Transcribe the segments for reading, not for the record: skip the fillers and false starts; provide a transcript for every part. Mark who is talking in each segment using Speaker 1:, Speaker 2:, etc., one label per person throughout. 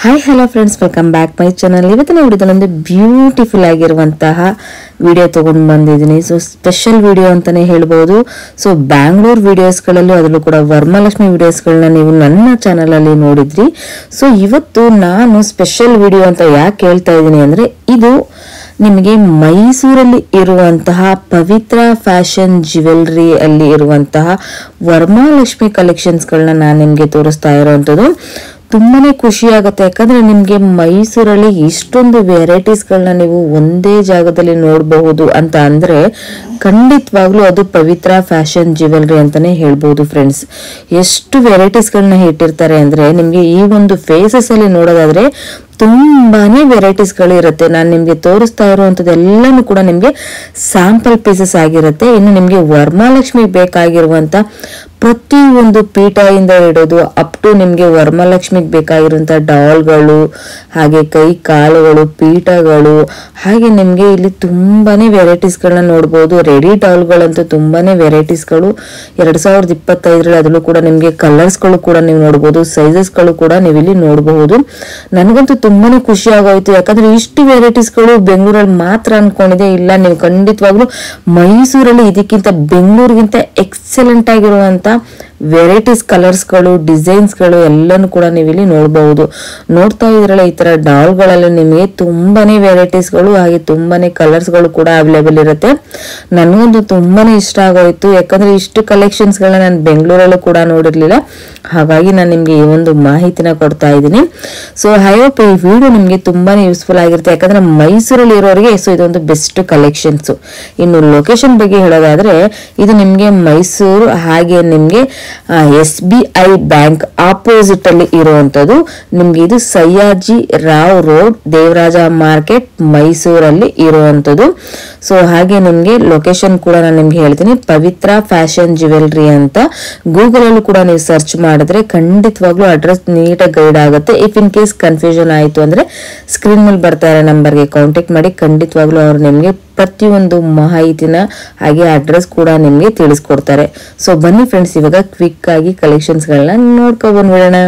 Speaker 1: Hi hello friends, welcome back my channel. ಇವತ್ತಿನ ವಿಡಿಯೋದಲ್ಲೊಂದು beautiful ಆಗಿರುವಂತಹ video ತಗೊಂಡು ಬಂದಿದ್ದೀನಿ. ಸೊ ಸ್ಪೆಷಲ್ ವಿಡಿಯೋ ಅಂತಾನೆ ಹೇಳ್ಬೋದು. ಸೊ ಬ್ಯಾಂಗ್ಳೂರ್ ವಿಡಿಯೋಸ್ಗಳಲ್ಲೂ ಅದರಲ್ಲೂ ಕೂಡ ವರಮಹಾಲಕ್ಷ್ಮಿ ವಿಡಿಯೋಸ್ಗಳನ್ನ ನೀವು ನನ್ನ ಚಾನಲಲ್ಲಿ ನೋಡಿದ್ರಿ. ಸೊ ಇವತ್ತು ನಾನು ಸ್ಪೆಷಲ್ ವಿಡಿಯೋ ಅಂತ ಯಾಕೆ ಹೇಳ್ತಾ ಇದ್ದೀನಿ ಅಂದರೆ, ಇದು ನಿಮಗೆ ಮೈಸೂರಲ್ಲಿ ಇರುವಂತಹ ಪವಿತ್ರ ಫ್ಯಾಷನ್ ಜ್ಯುವೆಲ್ರಿ ಅಲ್ಲಿ ಇರುವಂತಹ ವರಮಹಾಲಕ್ಷ್ಮಿ ಕಲೆಕ್ಷನ್ಸ್ಗಳನ್ನ ನಾನು ನಿಮಗೆ ತೋರಿಸ್ತಾ ಇರೋವಂಥದ್ದು. ತುಂಬಾನೇ ಖುಷಿ ಆಗುತ್ತೆ, ಯಾಕಂದ್ರೆ ನಿಮ್ಗೆ ಮೈಸೂರಲ್ಲಿ ಇಷ್ಟೊಂದು ವೆರೈಟೀಸ್ಗಳನ್ನ ನೀವು ಒಂದೇ ಜಾಗದಲ್ಲಿ ನೋಡಬಹುದು ಅಂತ ಅಂದ್ರೆ ಖಂಡಿತವಾಗ್ಲೂ ಅದು ಪವಿತ್ರ ಫ್ಯಾಷನ್ ಜ್ಯುವೆಲ್ರಿ ಅಂತಾನೆ ಹೇಳ್ಬೋದು ಫ್ರೆಂಡ್ಸ್. ಎಷ್ಟು ವೆರೈಟೀಸ್ಗಳನ್ನ ಇಟ್ಟಿರ್ತಾರೆ ಅಂದ್ರೆ ನಿಮ್ಗೆ ಈ ಒಂದು ಫೇಸಸ್ ಅಲ್ಲಿ ನೋಡೋದಾದ್ರೆ ತುಂಬಾನೇ ವೆರೈಟೀಸ್ಗಳು ಇರುತ್ತೆ. ನಾನು ನಿಮ್ಗೆ ತೋರಿಸ್ತಾ ಇರುವಂತದ್ದು ಎಲ್ಲಾನು ಕೂಡ ನಿಮ್ಗೆ ಸ್ಯಾಂಪಲ್ ಪೀಸಸ್ ಆಗಿರುತ್ತೆ. ಇನ್ನು ನಿಮ್ಗೆ ವರಮಹಾಲಕ್ಷ್ಮಿ ಬೇಕಾಗಿರುವಂತ ಪ್ರತಿ ಒಂದು ಪೀಠ ಇಂದ ಹಿಡಿದು ಅಪ್ ಟು ನಿಮ್ಗೆ ವರಮಹಾಲಕ್ಷ್ಮಿಗೆ ಬೇಕಾಗಿರುವಂತ ಡಾಲ್ಗಳು, ಹಾಗೆ ಕೈ ಕಾಲುಗಳು, ಪೀಠಗಳು, ಹಾಗೆ ನಿಮ್ಗೆ ಇಲ್ಲಿ ತುಂಬಾನೇ ವೆರೈಟೀಸ್ಗಳನ್ನ ನೋಡಬಹುದು. ರೆಡಿ ಡಾಲ್ಗಳಂತೂ ತುಂಬಾನೇ ವೆರೈಟೀಸ್ಗಳು 2025 ಅದರಲ್ಲೂ ಕೂಡ ನಿಮ್ಗೆ ಕಲರ್ಸ್ಗಳು ಕೂಡ ನೀವು ನೋಡಬಹುದು, ಸೈಜಸ್ಗಳು ಕೂಡ ನೀವು ಇಲ್ಲಿ ನೋಡಬಹುದು. ನನಗಂತೂ ತುಂಬಾನೇ ಖುಷಿ ಆಗೋಯ್ತು, ಯಾಕಂದ್ರೆ ಇಷ್ಟು ವೆರೈಟೀಸ್ಗಳು ಬೆಂಗಳೂರಲ್ಲಿ ಮಾತ್ರ ಅನ್ಕೊಂಡಿದೆ. ಇಲ್ಲ, ನೀವು ಖಂಡಿತವಾಗ್ಲೂ ಮೈಸೂರಲ್ಲಿ ಇದಕ್ಕಿಂತ ಬೆಂಗಳೂರಿಗಿಂತ ಎಕ್ಸಲೆಂಟ್ ಆಗಿರುವಂತ ವೆರೈಟೀಸ್, ಕಲರ್ಸ್ಗಳು, ಡಿಸೈನ್ಸ್ಗಳು ಎಲ್ಲಾನು ಕೂಡ ನೀವು ಇಲ್ಲಿ ನೋಡಬಹುದು. ನೋಡ್ತಾ ಇದ್ರಲ್ಲ, ಈ ತರ ಡಾಲ್ಗಳಲ್ಲಿ ನಿಮಗೆ ತುಂಬಾನೇ ವೆರೈಟೀಸ್ಗಳು ಹಾಗೆ ತುಂಬಾನೇ ಕಲರ್ಸ್ಗಳು ಕೂಡ ಅವೈಲೇಬಲ್ ಇರುತ್ತೆ. ನನಗಂತೂ ತುಂಬಾನೇ ಇಷ್ಟ ಆಗೋಯ್ತು, ಯಾಕಂದ್ರೆ ಇಷ್ಟು ಕಲೆಕ್ಷನ್ಸ್ ಗಳನ್ನ ನಾನು ಬೆಂಗಳೂರಲ್ಲೂ ಕೂಡ ನೋಡಿರ್ಲಿಲ್ಲ. ಹಾಗಾಗಿ ನಾನು ನಿಮ್ಗೆ ಈ ಒಂದು ಮಾಹಿತಿನ ಕೊಡ್ತಾ ಇದ್ದೀನಿ. ಸೊ ಐ ಹೋಪ್ ಈ ವಿಡಿಯೋ ನಿಮ್ಗೆ ತುಂಬಾನೇ ಯೂಸ್ಫುಲ್ ಆಗಿರುತ್ತೆ, ಯಾಕಂದ್ರೆ ಮೈಸೂರಲ್ಲಿ ಇರೋರಿಗೆ ಸೊ ಇದೊಂದು ಬೆಸ್ಟ್ ಕಲೆಕ್ಷನ್ಸ್. ಇನ್ನು ಲೊಕೇಶನ್ ಬಗ್ಗೆ ಹೇಳೋದಾದ್ರೆ, ಇದು ನಿಮ್ಗೆ ಮೈಸೂರು ಹಾಗೆ ನಿಮ್ಗೆ SBI ಬ್ಯಾಂಕ್ ಆಪೋಸಿಟ್ ಅಲ್ಲಿ ಇರುವಂತದ್ದು. ನಿಮ್ಗೆ ಇದು ಸಯ್ಯಾಜಿ ರಾವ್ ರೋಡ್, ದೇವರಾಜ ಮಾರ್ಕೆಟ್, ಮೈಸೂರಲ್ಲಿ ಇರುವಂತದ್ದು. ಸೊ ಹಾಗೆ ನಿಮ್ಗೆ ಲೊಕೇಶನ್ ಕೂಡ ನಾನು ನಿಮ್ಗೆ ಹೇಳ್ತೀನಿ, ಪವಿತ್ರ ಫ್ಯಾಷನ್ ಜ್ಯುವೆಲ್ರಿ ಅಂತ ಗೂಗಲ್ ಅಲ್ಲೂ ಕೂಡ ನೀವು ಸರ್ಚ್ ಮಾಡಿದ್ರೆ ಖಂಡಿತವಾಗ್ಲೂ ಅಡ್ರೆಸ್ ನೀಟಾಗಿ ಗೈಡ್ ಆಗುತ್ತೆ. ಇಫ್ ಇನ್ ಕೇಸ್ ಕನ್ಫ್ಯೂಷನ್ ಆಯ್ತು ಅಂದ್ರೆ ಸ್ಕ್ರೀನ್ ಮೇಲೆ ಬರ್ತಾ ಇರೋ ನಂಬರ್ಗೆ ಕಾಂಟ್ಯಾಕ್ಟ್ ಮಾಡಿ, ಖಂಡಿತವಾಗ್ಲೂ ಅವ್ರು ನಿಮ್ಗೆ ಪ್ರತಿಯೊಂದು ಮಾಹಿತಿನ ಹಾಗೆ ಅಡ್ರೆಸ್ ಕೂಡ ನಿಮ್ಗೆ ತಿಳಿಸ್ಕೊಡ್ತಾರೆ. ಸೊ ಬನ್ನಿ ಫ್ರೆಂಡ್ಸ್, ಇವಾಗ ಕ್ವಿಕ್ ಆಗಿ ಕಲೆಕ್ಷನ್ಸ್ ಗಳನ್ನ ನೋಡ್ಕೊ ಬಂದ್ಬಿಡೋಣ.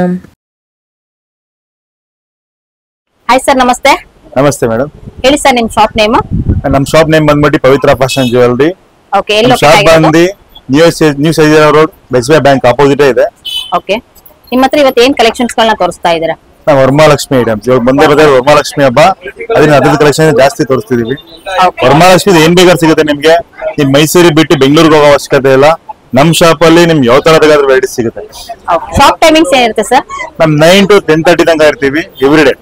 Speaker 2: ಹಾಯ್ ಸರ್, ನಮಸ್ತೆ.
Speaker 3: ನಮಸ್ತೆ ಮೇಡಮ್,
Speaker 2: ಹೇಳಿ ಸರ್, ನಿಮ್ ಶಾಪ್ ನೇಮ್?
Speaker 3: ನಮ್ ಶಾಪ್ ನೇಮ್ ಬಂದ್ಬಿಟ್ಟು ಪವಿತ್ರ ಫ್ಯಾಷನ್ ಜ್ಯುವೆಲ್ರಿ.
Speaker 2: ಓಕೆ, ಎಲ್ಲಿ
Speaker 3: ಶಾಪ್ ಬಂದು new size road, SBI bank opposite ಇದೆ.
Speaker 2: ಓಕೆ, ನಿಮ್ಮ ಹತ್ರ ಇವತ್ತು ಏನ್ ಕಲೆಕ್ಷನ್ಸ್ ಗಳನ್ನ ತೋರಿಸ್ತಾ ಇದ್ದೀರಾ?
Speaker 3: ನಾವು ವರಮಹಾಲಕ್ಷ್ಮಿ ಐಟಮ್ಸ್ ಇವಾಗ ಬಂದೇ ವರಮಹಾಲಕ್ಷ್ಮಿ ಹಬ್ಬ, ಅದನ್ನ ಅದ್ರ ಕಲೆಕ್ಷನ್ ಜಾಸ್ತಿ ತೋರಿಸ್ತಿದೀವಿ. ವರಮಹಾಲಕ್ಷ್ಮಿ ಏನ್ ಬೇಕಾದ್ರೂ ಸಿಗುತ್ತೆ ನಿಮ್ಗೆ. ನಿಮ್ ಮೈಸೂರಿಗೆ ಬಿಟ್ಟು ಬೆಂಗಳೂರಿಗೆ ಹೋಗೋ ಅವಶ್ಯಕತೆ ಇಲ್ಲ. ನಮ್ ಶಾಪ್ ಅಲ್ಲಿ ನಿಮ್ಗೆ ಯಾವ ತರ ಬೇಕಾದ್ರೂ ವೆರೈಟಿ ಸಿಗುತ್ತೆ.
Speaker 2: ಶಾಪ್ ಟೈಮಿಂಗ್ಸ್ ಏನಿರುತ್ತೆ ಸರ್?
Speaker 3: ನಮ್ 9 to 10:30 ತನಕ ಇರ್ತೀವಿ ಎವ್ರಿ ಡೇ.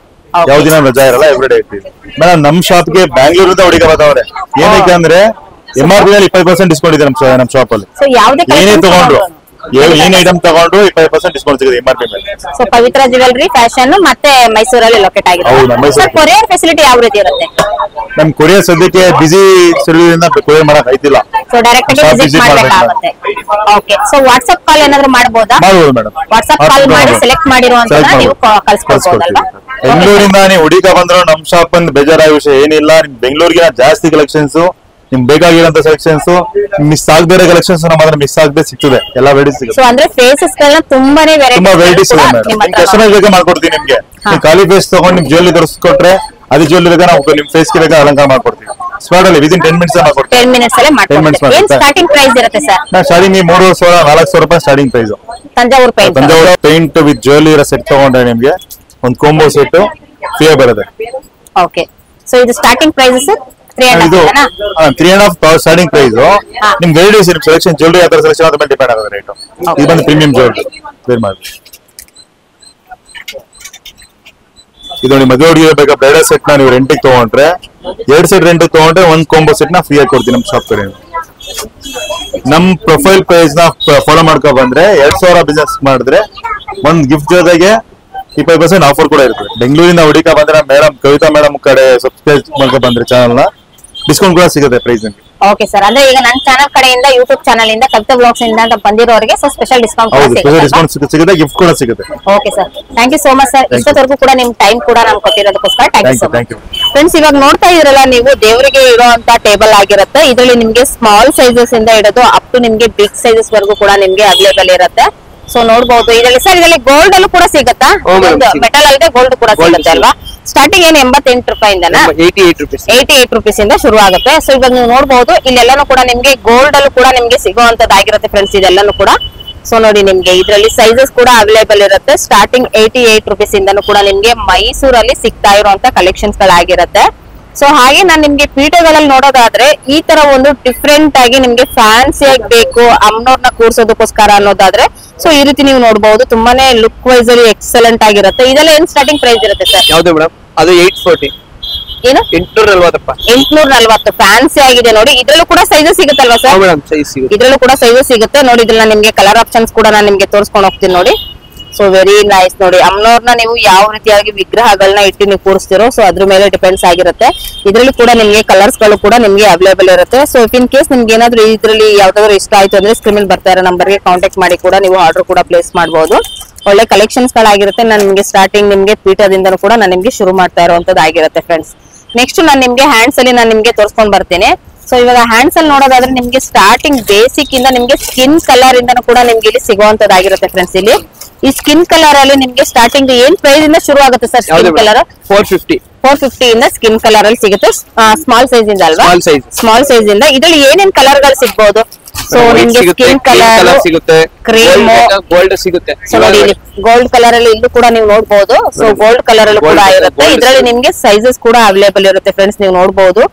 Speaker 3: ಯಾವ ದಿನ ರಜಾ ಇರಲ್ಲ, ಎವ್ರಿ ಡೇ ಇರ್ತೀವಿ. ಮೇಡಮ್ ನಮ್ ಶಾಪ್ಗೆ ಬ್ಯಾಂಗ್ಳೂರಿಂದ ಹುಡುಗ ಬರ್ತಾವ್ರೆ. ಏನಕ್ಕೆ ಅಂದ್ರೆ MRP ನಲ್ಲಿ 20% ಡಿಸ್ಕೌಂಟ್ ಇದೆ ನಮ್ ಶಾಪ್ ಅಲ್ಲಿ. ಏನೇ ತಗೊಂಡ್ರು, ಏನ್ ಐಟಮ್ ತಗೊಂಡ್ರು 20% ಡಿಸ್ಕೌಂಟ್ ಸಿಗುತ್ತೆ MRP ಮೇಲೆ.
Speaker 2: ಸೊ ಪವಿತ್ರ ಜ್ಯುವೆಲ್ರಿ ಫ್ಯಾಷನ್ ಮತ್ತೆ ಮೈಸೂರಲ್ಲಿ ಲೊಕೇಟ್ ಆಗಿದೆ. ಸರ್, ಕೊರಿಯರ್ ಫೆಸಿಲಿಟಿ ಯಾವ ರೀತಿ ಇರುತ್ತೆ?
Speaker 3: ನಮ್ ಕೊರಿಯರ್ ಸದ್ಯಕ್ಕೆ ಬಿಸಿ ಶೆಡ್ಯೂಲ್ ಕೊರಿಯರ್ ಮಾಡಕ್ ಆಯ್ತಿಲ್ಲ.
Speaker 2: ಸೊ ಡೈರೆಕ್ಟ್ ಆಗಿ ವಿಸಿಟ್ ಮಾಡಬೇಕಾಗುತ್ತೆ. ಓಕೆ, ಸೊ ವಾಟ್ಸ್ಆಪ್ ಕಾಲ್ ಏನಾದ್ರು ಮಾಡಬಹುದಾ?
Speaker 3: ಮಾಡಬಹುದು ಮೇಡಮ್.
Speaker 2: ವಾಟ್ಸ್ಆಪ್ ಕಾಲ್ ಮಾಡಿ ಸೆಲೆಕ್ಟ್ ಮಾಡಿರುವಂತನ್ನ ನೀವು ಕಳಿಸ್ಕೊಡ್ಬೋದಲ್ವಾ?
Speaker 3: ಬೆಂಗಳೂರಿಂದ ನೀವು ಹುಡುಗ ಬಂದ್ರು ನಮ್ ಶಾಪ್ ಒಂದು ಬೇಜಾರಾದ ವಿಷಯ ಏನಿಲ್ಲ. ನಿಮ್ ಬೆಂಗಳೂರಿಗೆ ಜಾಸ್ತಿ ಕಲೆಕ್ಷನ್ಸ್, ನಿಮ್ ಬೇಕಾಗಿರೋಂತ ಸೆಲೆಕ್ಷನ್ಸ್, ಮಿಸ್ ಆಗದೇ ಕಲೆಕ್ಷನ್ಸ್ ನಮ್ಮ ಹತ್ರ ಮಿಸ್ ಆಗದೆ ಸಿಗ್ತದೆ. ಎಲ್ಲ ವೆರೈಟೀಸ್ ಸಿಗುತ್ತೆ.
Speaker 2: ಸೊ ಅಂದ್ರೆ ಫೇಸಸ್ ಗಳನ್ನ ತುಂಬಾನೇ
Speaker 3: ವೆರೈಟೀಸ್ ಇದೆ ಮೇಡಮ್. ಕಸ್ಟಮೈಸ್ ಬೇಕಾ ಮಾಡ್ಕೊಡ್ತೀವಿ ನಿಮ್ಗೆ. ನೀವು ಖಾಲಿ ಫೇಸ್ ತಗೊಂಡು ನಿಮ್ ಜ್ಯುವೆಲ್ರಿ ತೋರಿಸ್ಕೊಟ್ರೆ ಅದೇ ಜ್ಯುವೆಲ್ರಿ ಬೇಕಾ ನಾವು ನಿಮ್ ಫೇಸ್ ಗೆ ಬೇಕಾ ಅಲಂಕಾರ ಮಾಡ್ಕೊಡ್ತೀವಿ. ಸ್ಪಾಟ್ ಅಲ್ಲಿ ವಿದಿನ್ 10 ಮಿನಿಟ್ಸ್ ಮಾಡ್ಕೊಡ್ತೀವಿ.
Speaker 2: 10 ಮಿನಿಟ್ಸ್ ಅಲ್ಲೇ ಮಾಡ್ಕೊಡ್ತೀವಿ. ಏನ್ ಸ್ಟಾರ್ಟಿಂಗ್ ಪ್ರೈಸ್ ಇರುತ್ತೆ ಸರ್?
Speaker 3: ಸ್ಟಾರ್ಟಿಂಗ್ 3,000 4,000 ರೂಪಾಯಿ starting price.
Speaker 2: Thanjavur
Speaker 3: paint with jewellery ಇರೋ ಸೆಟ್ ತಗೊಂಡ್ರೆ ನಿಮ್ಗೆ ಒಂದು ಕಾಂಬೋ ಸೆಟ್ ಫ್ರೀ ಬರುತ್ತೆ.
Speaker 2: ಓಕೆ, ಸೊ ಇದು starting price sir
Speaker 3: 3.5 starting price. ನಿಮ್ ವೆರೈಟೀಸ್ ನಿಮ್ ಸೆಲೆಕ್ಷನ್ ಜ್ಯುವೆಲ್ರಿ ಯಾವ ತರ ಸೆಲೆಕ್ಷನ್ ಅದ್ರ ಮೇಲೆ ಡಿಪೆಂಡ್ ಆಗುತ್ತೆ ರೇಟ್. ಇದು ಬಂದು ಪ್ರೀಮಿಯಂ ಜ್ಯುವೆಲ್ರಿ ಬೇರ್ ಮಾಡಿ. ಇದು ನಿಮ್ಮ ಮದುವೆ ಹುಡುಗಿ ಬೇಕಾ ಬ್ರೈಡಲ್ ಸೆಟ್ ನ ನೀವು ರೆಂಟಿಗೆ ತಗೊಂಡ್ರೆ 2 ಸೆಟ್ ರೆಂಟ್ ತಗೊಂಡ್ರೆ ಒಂದು ಕಾಂಬೋ ಸೆಟ್ ನ ಫ್ರೀ ಆಗಿ ಕೊಡ್ತೀವಿ ನಮ್ ಶಾಪ್ ಕಡೆ. ನಮ್ ಪ್ರೊಫೈಲ್ ಪೇಜ್ ನ ಫಾಲೋ ಮಾಡ್ಕೊ ಬಂದ್ರೆ 2,000 ಬಿಸ್ನೆಸ್ ಮಾಡಿದ್ರೆ ಒಂದ್ ಗಿಫ್ಟ್ ಜೊತೆಗೆ 20% ಆಫರ್ ಕೂಡ ಇರ್ತದೆ. ಬೆಂಗಳೂರಿಂದ ಹುಡುಕ ಬಂದ್ರೆ ಮೇಡಮ್ ಕವಿತಾ ಮೇಡಮ್ ಕಡೆ ಸಬ್ಸ್ಕ್ರೈಬ್ ಮಾಡ್ಕೊ ಬಂದ್ರೆ ಚಾನಲ್ ನ ಡಿಸ್ಕೌಂಟ್ ಕೂಡ ಸಿಗುತ್ತೆ ಪ್ರೈಸ್ ನಿಮಗೆ.
Speaker 2: ಓಕೆ ಸರ್, ಅಂದ್ರೆ ಈಗ ನನ್ನ ಚಾನಲ್ ಕಡೆಯಿಂದ ಯೂಟ್ಯೂಬ್ ಚಾನಲ್ ಇಂದ ಕವಿತಾ ಬ್ಲಾಗ್ಸ್ ಇಂದ ಅಂತ ಬಂದಿರೋರಿಗೆ ಸೊ ಸ್ಪೆಷಲ್ ಡಿಸ್ಕೌಂಟ್
Speaker 3: ಸಿಗುತ್ತೆ, ಗಿಫ್ಟ್ ಕೂಡ ಸಿಗುತ್ತೆ.
Speaker 2: Okay sir, thank you so much sir. ಇಷ್ಟೊತ್ತವರೆಗೂ ಕೂಡ ನಿಮ್ ಟೈಮ್ ಕೂಡ ನಾನು ಕೊಟ್ಟಿರೋದಕ್ಕೋಸ್ಕರ thank you so much. Friends, ಇವಾಗ ನೋಡ್ತಾ ಇದ್ರಲ್ಲ ನೀವು, ದೇವರಿಗೆ ಇರುವಂತ ಟೇಬಲ್ ಆಗಿರುತ್ತೆ. ಇದರಲ್ಲಿ ನಿಮ್ಗೆ ಸ್ಮಾಲ್ ಸೈಜಸ್ ಇಂದ ಹಿಡಿದು ಅಪ್ ಟು ನಿಮ್ಗೆ ಬಿಗ್ ಸೈಜಸ್ ವರೆಗೂ ಕೂಡ ನಿಮ್ಗೆ ಅವೈಲೇಬಲ್ ಇರುತ್ತೆ. ಸೊ ನೋಡಬಹುದು ಇದರಲ್ಲಿ ಸರ್ ಇದರಲ್ಲಿ ಗೋಲ್ಡ್ ಅಲ್ಲೂ ಕೂಡ ಸಿಗುತ್ತಾ ಮೆಟಲ್ ಅಲ್ಲದೆ ಗೋಲ್ಡ್ ಕೂಡ ಸಿಗುತ್ತೆ ಅಲ್ವಾ ಸ್ಟಾರ್ಟಿಂಗ್ ಏನು 88 ರೂಪಾಯಿಂದನಾ 88 ರೂಪೀಸ್ ಇಂದ ಶುರು ಆಗುತ್ತೆ ಸೊ ಇವಾಗ ನೀವು ನೋಡಬಹುದು ಇಲ್ಲೆಲ್ಲಾನು ಕೂಡ ನಿಮ್ಗೆ ಗೋಲ್ಡ್ ಅಲ್ಲೂ ಕೂಡ ನಿಮ್ಗೆ ಸಿಗುವಂತದ್ದಾಗಿರುತ್ತೆ ಫ್ರೆಂಡ್ಸ್ ಇದೆಲ್ಲಾನು ಕೂಡ ಸೊ ನೋಡಿ ನಿಮ್ಗೆ ಇದರಲ್ಲಿ ಸೈಜಸ್ ಕೂಡ ಅವೈಲೇಬಲ್ ಇರುತ್ತೆ ಸ್ಟಾರ್ಟಿಂಗ್ 88 ರೂಪೀಸ್ ಇಂದನೂ ಕೂಡ ನಿಮ್ಗೆ ಮೈಸೂರಲ್ಲಿ ಸಿಗ್ತಾ ಇರುವಂತ ಕಲೆಕ್ಷನ್ಸ್ ಗಳಾಗಿರುತ್ತೆ ಸೊ ಹಾಗೆ ನಾನು ನಿಮ್ಗೆ ಪೀಠಗಳಲ್ಲಿ ನೋಡೋದಾದ್ರೆ ಈ ತರ ಒಂದು ಡಿಫ್ರೆಂಟ್ ಆಗಿ ನಿಮ್ಗೆ ಫ್ಯಾನ್ಸಿ ಆಗಿ ಬೇಕು ಅಮ್ಮನವ್ರನ್ನ ಕೂರ್ಸೋದಕ್ಕೋಸ್ಕರ ಅನ್ನೋದಾದ್ರೆ ಸೊ ಈ ರೀತಿ ನೀವು ನೋಡಬಹುದು ತುಂಬಾನೇ ಲುಕ್ ವೈಸ್ ಅಲ್ಲಿ ಎಕ್ಸಲೆಂಟ್ ಆಗಿರುತ್ತೆ ಇದೆಲ್ಲ ಏನ್ ಸ್ಟಾರ್ಟಿಂಗ್ ಪ್ರೈಸ್ ಇರುತ್ತೆ ಸರ್
Speaker 4: ಯಾವ್ದು ಮೇಡಮ್ ಅದು 840
Speaker 2: ಏನು 840 ಫ್ಯಾನ್ಸಿ ಆಗಿದೆ ನೋಡಿ ಇದ್ರಲ್ಲೂ ಕೂಡ ಸೈಜಸ್ ಸಿಗುತ್ತಲ್ವಾ ಸರ್
Speaker 4: ಮೇಡಮ್ ಸೈಜ್ ಸಿಗುತ್ತೆ
Speaker 2: ಇದ್ರಲ್ಲೂ ಕೂಡ ಸೈಜಸ್ ಸಿಗುತ್ತೆ ನೋಡಿ ಇದ್ರಲ್ಲಿ ನಿಮ್ಗೆ ಕಲರ್ ಆಪ್ಷನ್ಸ್ ಕೂಡ ನಾನು ನಿಮ್ಗೆ ತೋರಿಸ್ಕೊಂಡು ಹೋಗ್ತೀನಿ ನೋಡಿ ಸೊ ವೆರಿ ನೈಸ್ ನೋಡಿ ಅಮ್ಮನವ್ರನ್ನ ನೀವು ಯಾವ ರೀತಿಯಾಗಿ ವಿಗ್ರಹಗಳನ್ನ ಇಟ್ಟು ನೀವು ಕೂರಿಸ್ತಿರೋ ಸೊ ಅದ್ರ ಮೇಲೆ ಡಿಪೆಂಡ್ಸ್ ಆಗಿರುತ್ತೆ ಇದ್ರಲ್ಲಿ ಕೂಡ ನಿಮ್ಗೆ ಕಲರ್ಸ್ ಗಳು ಕೂಡ ನಿಮ್ಗೆ ಅವೈಲೇಬಲ್ ಇರುತ್ತೆ ಸೊ ಇಫ್ ಇನ್ ಕೇಸ್ ನಿಮ್ಗೆ ಏನಾದ್ರು ಇದ್ರಲ್ಲಿ ಯಾವ್ದಾದ್ರು ಇಷ್ಟ ಆಯ್ತು ಅಂದ್ರೆ ಸ್ಕ್ರೀನ್ ಮೇಲೆ ಬರ್ತಾ ಇರೋ ನಂಬರ್ಗೆ ಕಾಂಟ್ಯಾಕ್ಟ್ ಮಾಡಿ ಕೂಡ ನೀವು ಆರ್ಡರ್ ಕೂಡ ಪ್ಲೇಸ್ ಮಾಡಬಹುದು ಒಳ್ಳೆ ಕಲೆಕ್ಷನ್ಸ್ ಗಳಾಗಿರುತ್ತೆ ನಾನು ನಿಮ್ಗೆ ಸ್ಟಾರ್ಟಿಂಗ್ ನಿಮ್ಗೆ ಪೀಠದಿಂದನೂ ಕೂಡ ನಾನು ನಿಮ್ಗೆ ಶುರು ಮಾಡ್ತಾ ಇರುವಂತದ್ದಾಗಿರುತ್ತೆ ಫ್ರೆಂಡ್ಸ್ ನೆಕ್ಸ್ಟ್ ನಾನು ನಿಮ್ಗೆ ಹ್ಯಾಂಡ್ಸ್ ಅಲ್ಲಿ ನಾನು ನಿಮ್ಗೆ ತೋರಿಸ್ಕೊಂಡು ಬರ್ತೀನಿ ಸೊ ಇವಾಗ ಹ್ಯಾಂಡ್ಸ್ ಅಲ್ಲಿ ನೋಡೋದಾದ್ರೆ ನಿಮ್ಗೆ ಸ್ಟಾರ್ಟಿಂಗ್ ಬೇಸಿಕ್ ಇಂದ ನಿಮ್ಗೆ ಸ್ಕಿನ್ ಕಲರ್ ಇಂದನೂ ಕೂಡ ನಿಮ್ಗೆ ಇಲ್ಲಿ ಸಿಗುವಂತದ್ದಾಗಿರುತ್ತೆ ಫ್ರೆಂಡ್ಸ್ ಇಲ್ಲಿ ಈ ಸ್ಕಿನ್ ಕಲರ್ ಅಲ್ಲಿ ನಿಮ್ಗೆ ಸ್ಟಾರ್ಟಿಂಗ್ ಏನ್ ಪ್ರೈಸ್ ಇಂದ ಶುರು ಆಗುತ್ತೆ ಸರ್ ಸ್ಕಿನ್ ಕಲರ್ 450 ಇಂದ ಸ್ಕಿನ್ ಕಲರ್ ಅಲ್ಲಿ ಸಿಗುತ್ತೆ ಸ್ಮಾಲ್ ಸೈಜ್ ಇಂದ ಅಲ್ವಾ ಸ್ಮಾಲ್ ಸೈಜ್ ಇಂದ ಇದ್ರಲ್ಲಿ ಏನೇನ್ ಕಲರ್ ಗಳು ಸಿಗ್ಬಹುದು ಸೊ ನಿಮ್ಗೆ ಸ್ಕಿನ್ ಕಲರ್
Speaker 4: ಸಿಗುತ್ತೆ
Speaker 2: ಕ್ರೀಮ್
Speaker 4: ಗೋಲ್ಡ್ ಸಿಗುತ್ತೆ
Speaker 2: ಸೊ ನೋಡಿ ಗೋಲ್ಡ್ ಕಲರ್ ಅಲ್ಲಿ ಇಲ್ಲೂ ಕೂಡ ನೀವು ನೋಡಬಹುದು ಸೊ ಗೋಲ್ಡ್ ಕಲರ್ ಅಲ್ಲಿ ಕೂಡ ಇರುತ್ತೆ ಇದ್ರಲ್ಲಿ ನಿಮ್ಗೆ ಸೈಜಸ್ ಕೂಡ ಅವೈಲೇಬಲ್ ಇರುತ್ತೆ ಫ್ರೆಂಡ್ಸ್ ನೀವು ನೋಡಬಹುದು